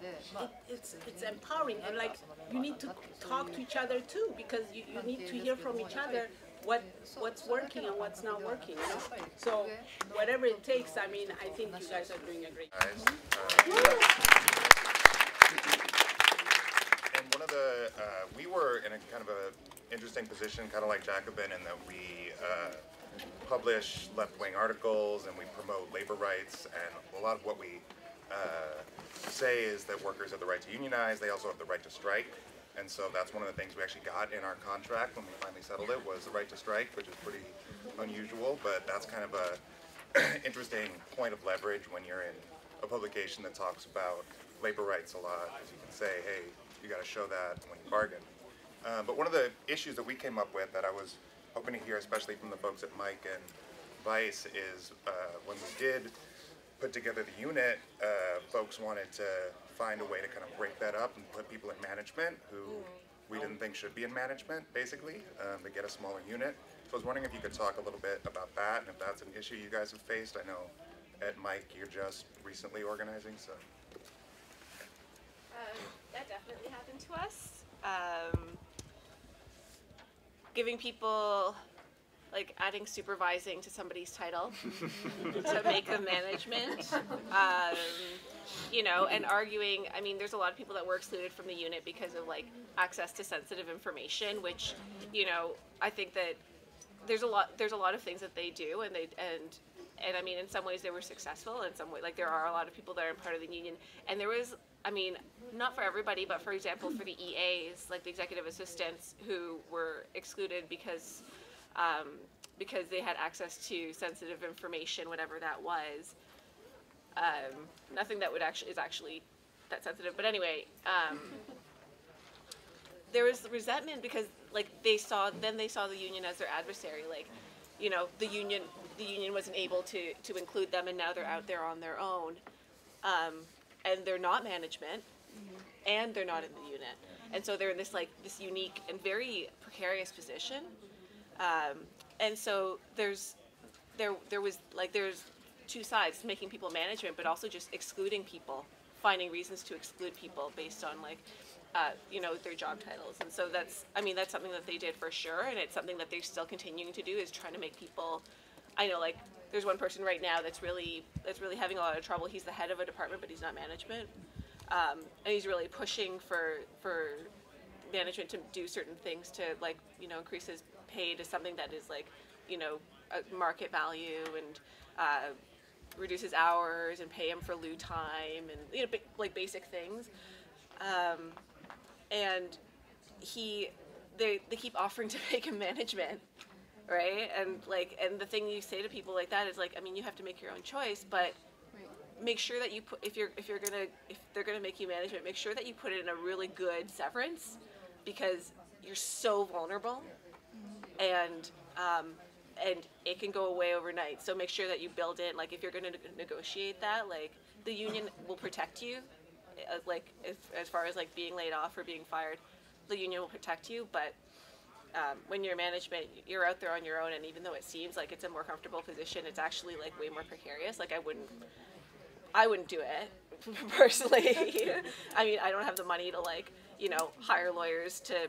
S11: it's empowering, and like you need to talk to each other too, because you need to hear from each other what's working and what's not working, So whatever it takes, I mean, I think you guys are doing a great job.
S12: And one of the, we were in a kind of a interesting position, kind of like Jacobin, in that we publish left-wing articles and we promote labor rights, and a lot of what we say is that workers have the right to unionize, they also have the right to strike. And so that's one of the things we actually got in our contract when we finally settled it, was the right to strike, which is pretty unusual, but that's kind of a interesting point of leverage when you're in a publication that talks about labor rights a lot, because you can say, hey, you got to show that when you bargain. But one of the issues that we came up with that I was hoping to hear, especially from the folks at Mike and Vice, is when we did put together the unit, folks wanted to find a way to kind of break that up and put people in management who we didn't think should be in management, basically, to get a smaller unit. So I was wondering if you could talk a little bit about that, and if that's an issue you guys have faced. I know at Mike you're just recently organizing, so.
S3: That definitely happened to us. Giving people, like adding supervising to somebody's title to make them management, and arguing. I mean, there's a lot of people that were excluded from the unit because of like access to sensitive information, which, I think that there's a lot of things that they do, and I mean, in some ways they were successful, in some way, like there are a lot of people that are part of the union, and there was, I mean, not for everybody, but for example, for the EAs, like the executive assistants, who were excluded because they had access to sensitive information, whatever that was. Nothing that is actually that sensitive, but anyway, there was resentment because like they saw the union as their adversary. Like, you know, the union wasn't able to include them, and now they're out there on their own, and they're not management, and they're not in the unit, and so they're in this unique and very precarious position, and so there's two sides: making people management, but also just excluding people, finding reasons to exclude people based on you know, their job titles. And so that's something that they did for sure, and it's something that they're still continuing to do, is trying to make people. I know, like, there's one person right now that's really having a lot of trouble. He's the head of a department, but he's not management, and he's really pushing for management to do certain things to, like, you know, increase his pay to something that is, like, you know, a market value, and reduce his hours and pay him for loo time, and, you know, like basic things. And they keep offering to make him management, right? And the thing you say to people like that is, like, I mean, you have to make your own choice, but make sure that you put, if they're gonna make you management, make sure that you put it in a really good severance, because you're so vulnerable, and it can go away overnight. So make sure that you build in, like, if you're gonna negotiate that, like, the union will protect you. Like, as far as, like, being laid off or being fired, the union will protect you, but when you're management, you're out there on your own, and even though it seems like it's a more comfortable position, it's actually, like, way more precarious. Like, I wouldn't do it personally. I mean, I don't have the money to, like, you know, hire lawyers to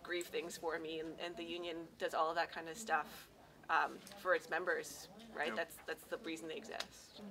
S3: grieve things for me, and the union does all of that kind of stuff for its members, right? That's the reason they exist.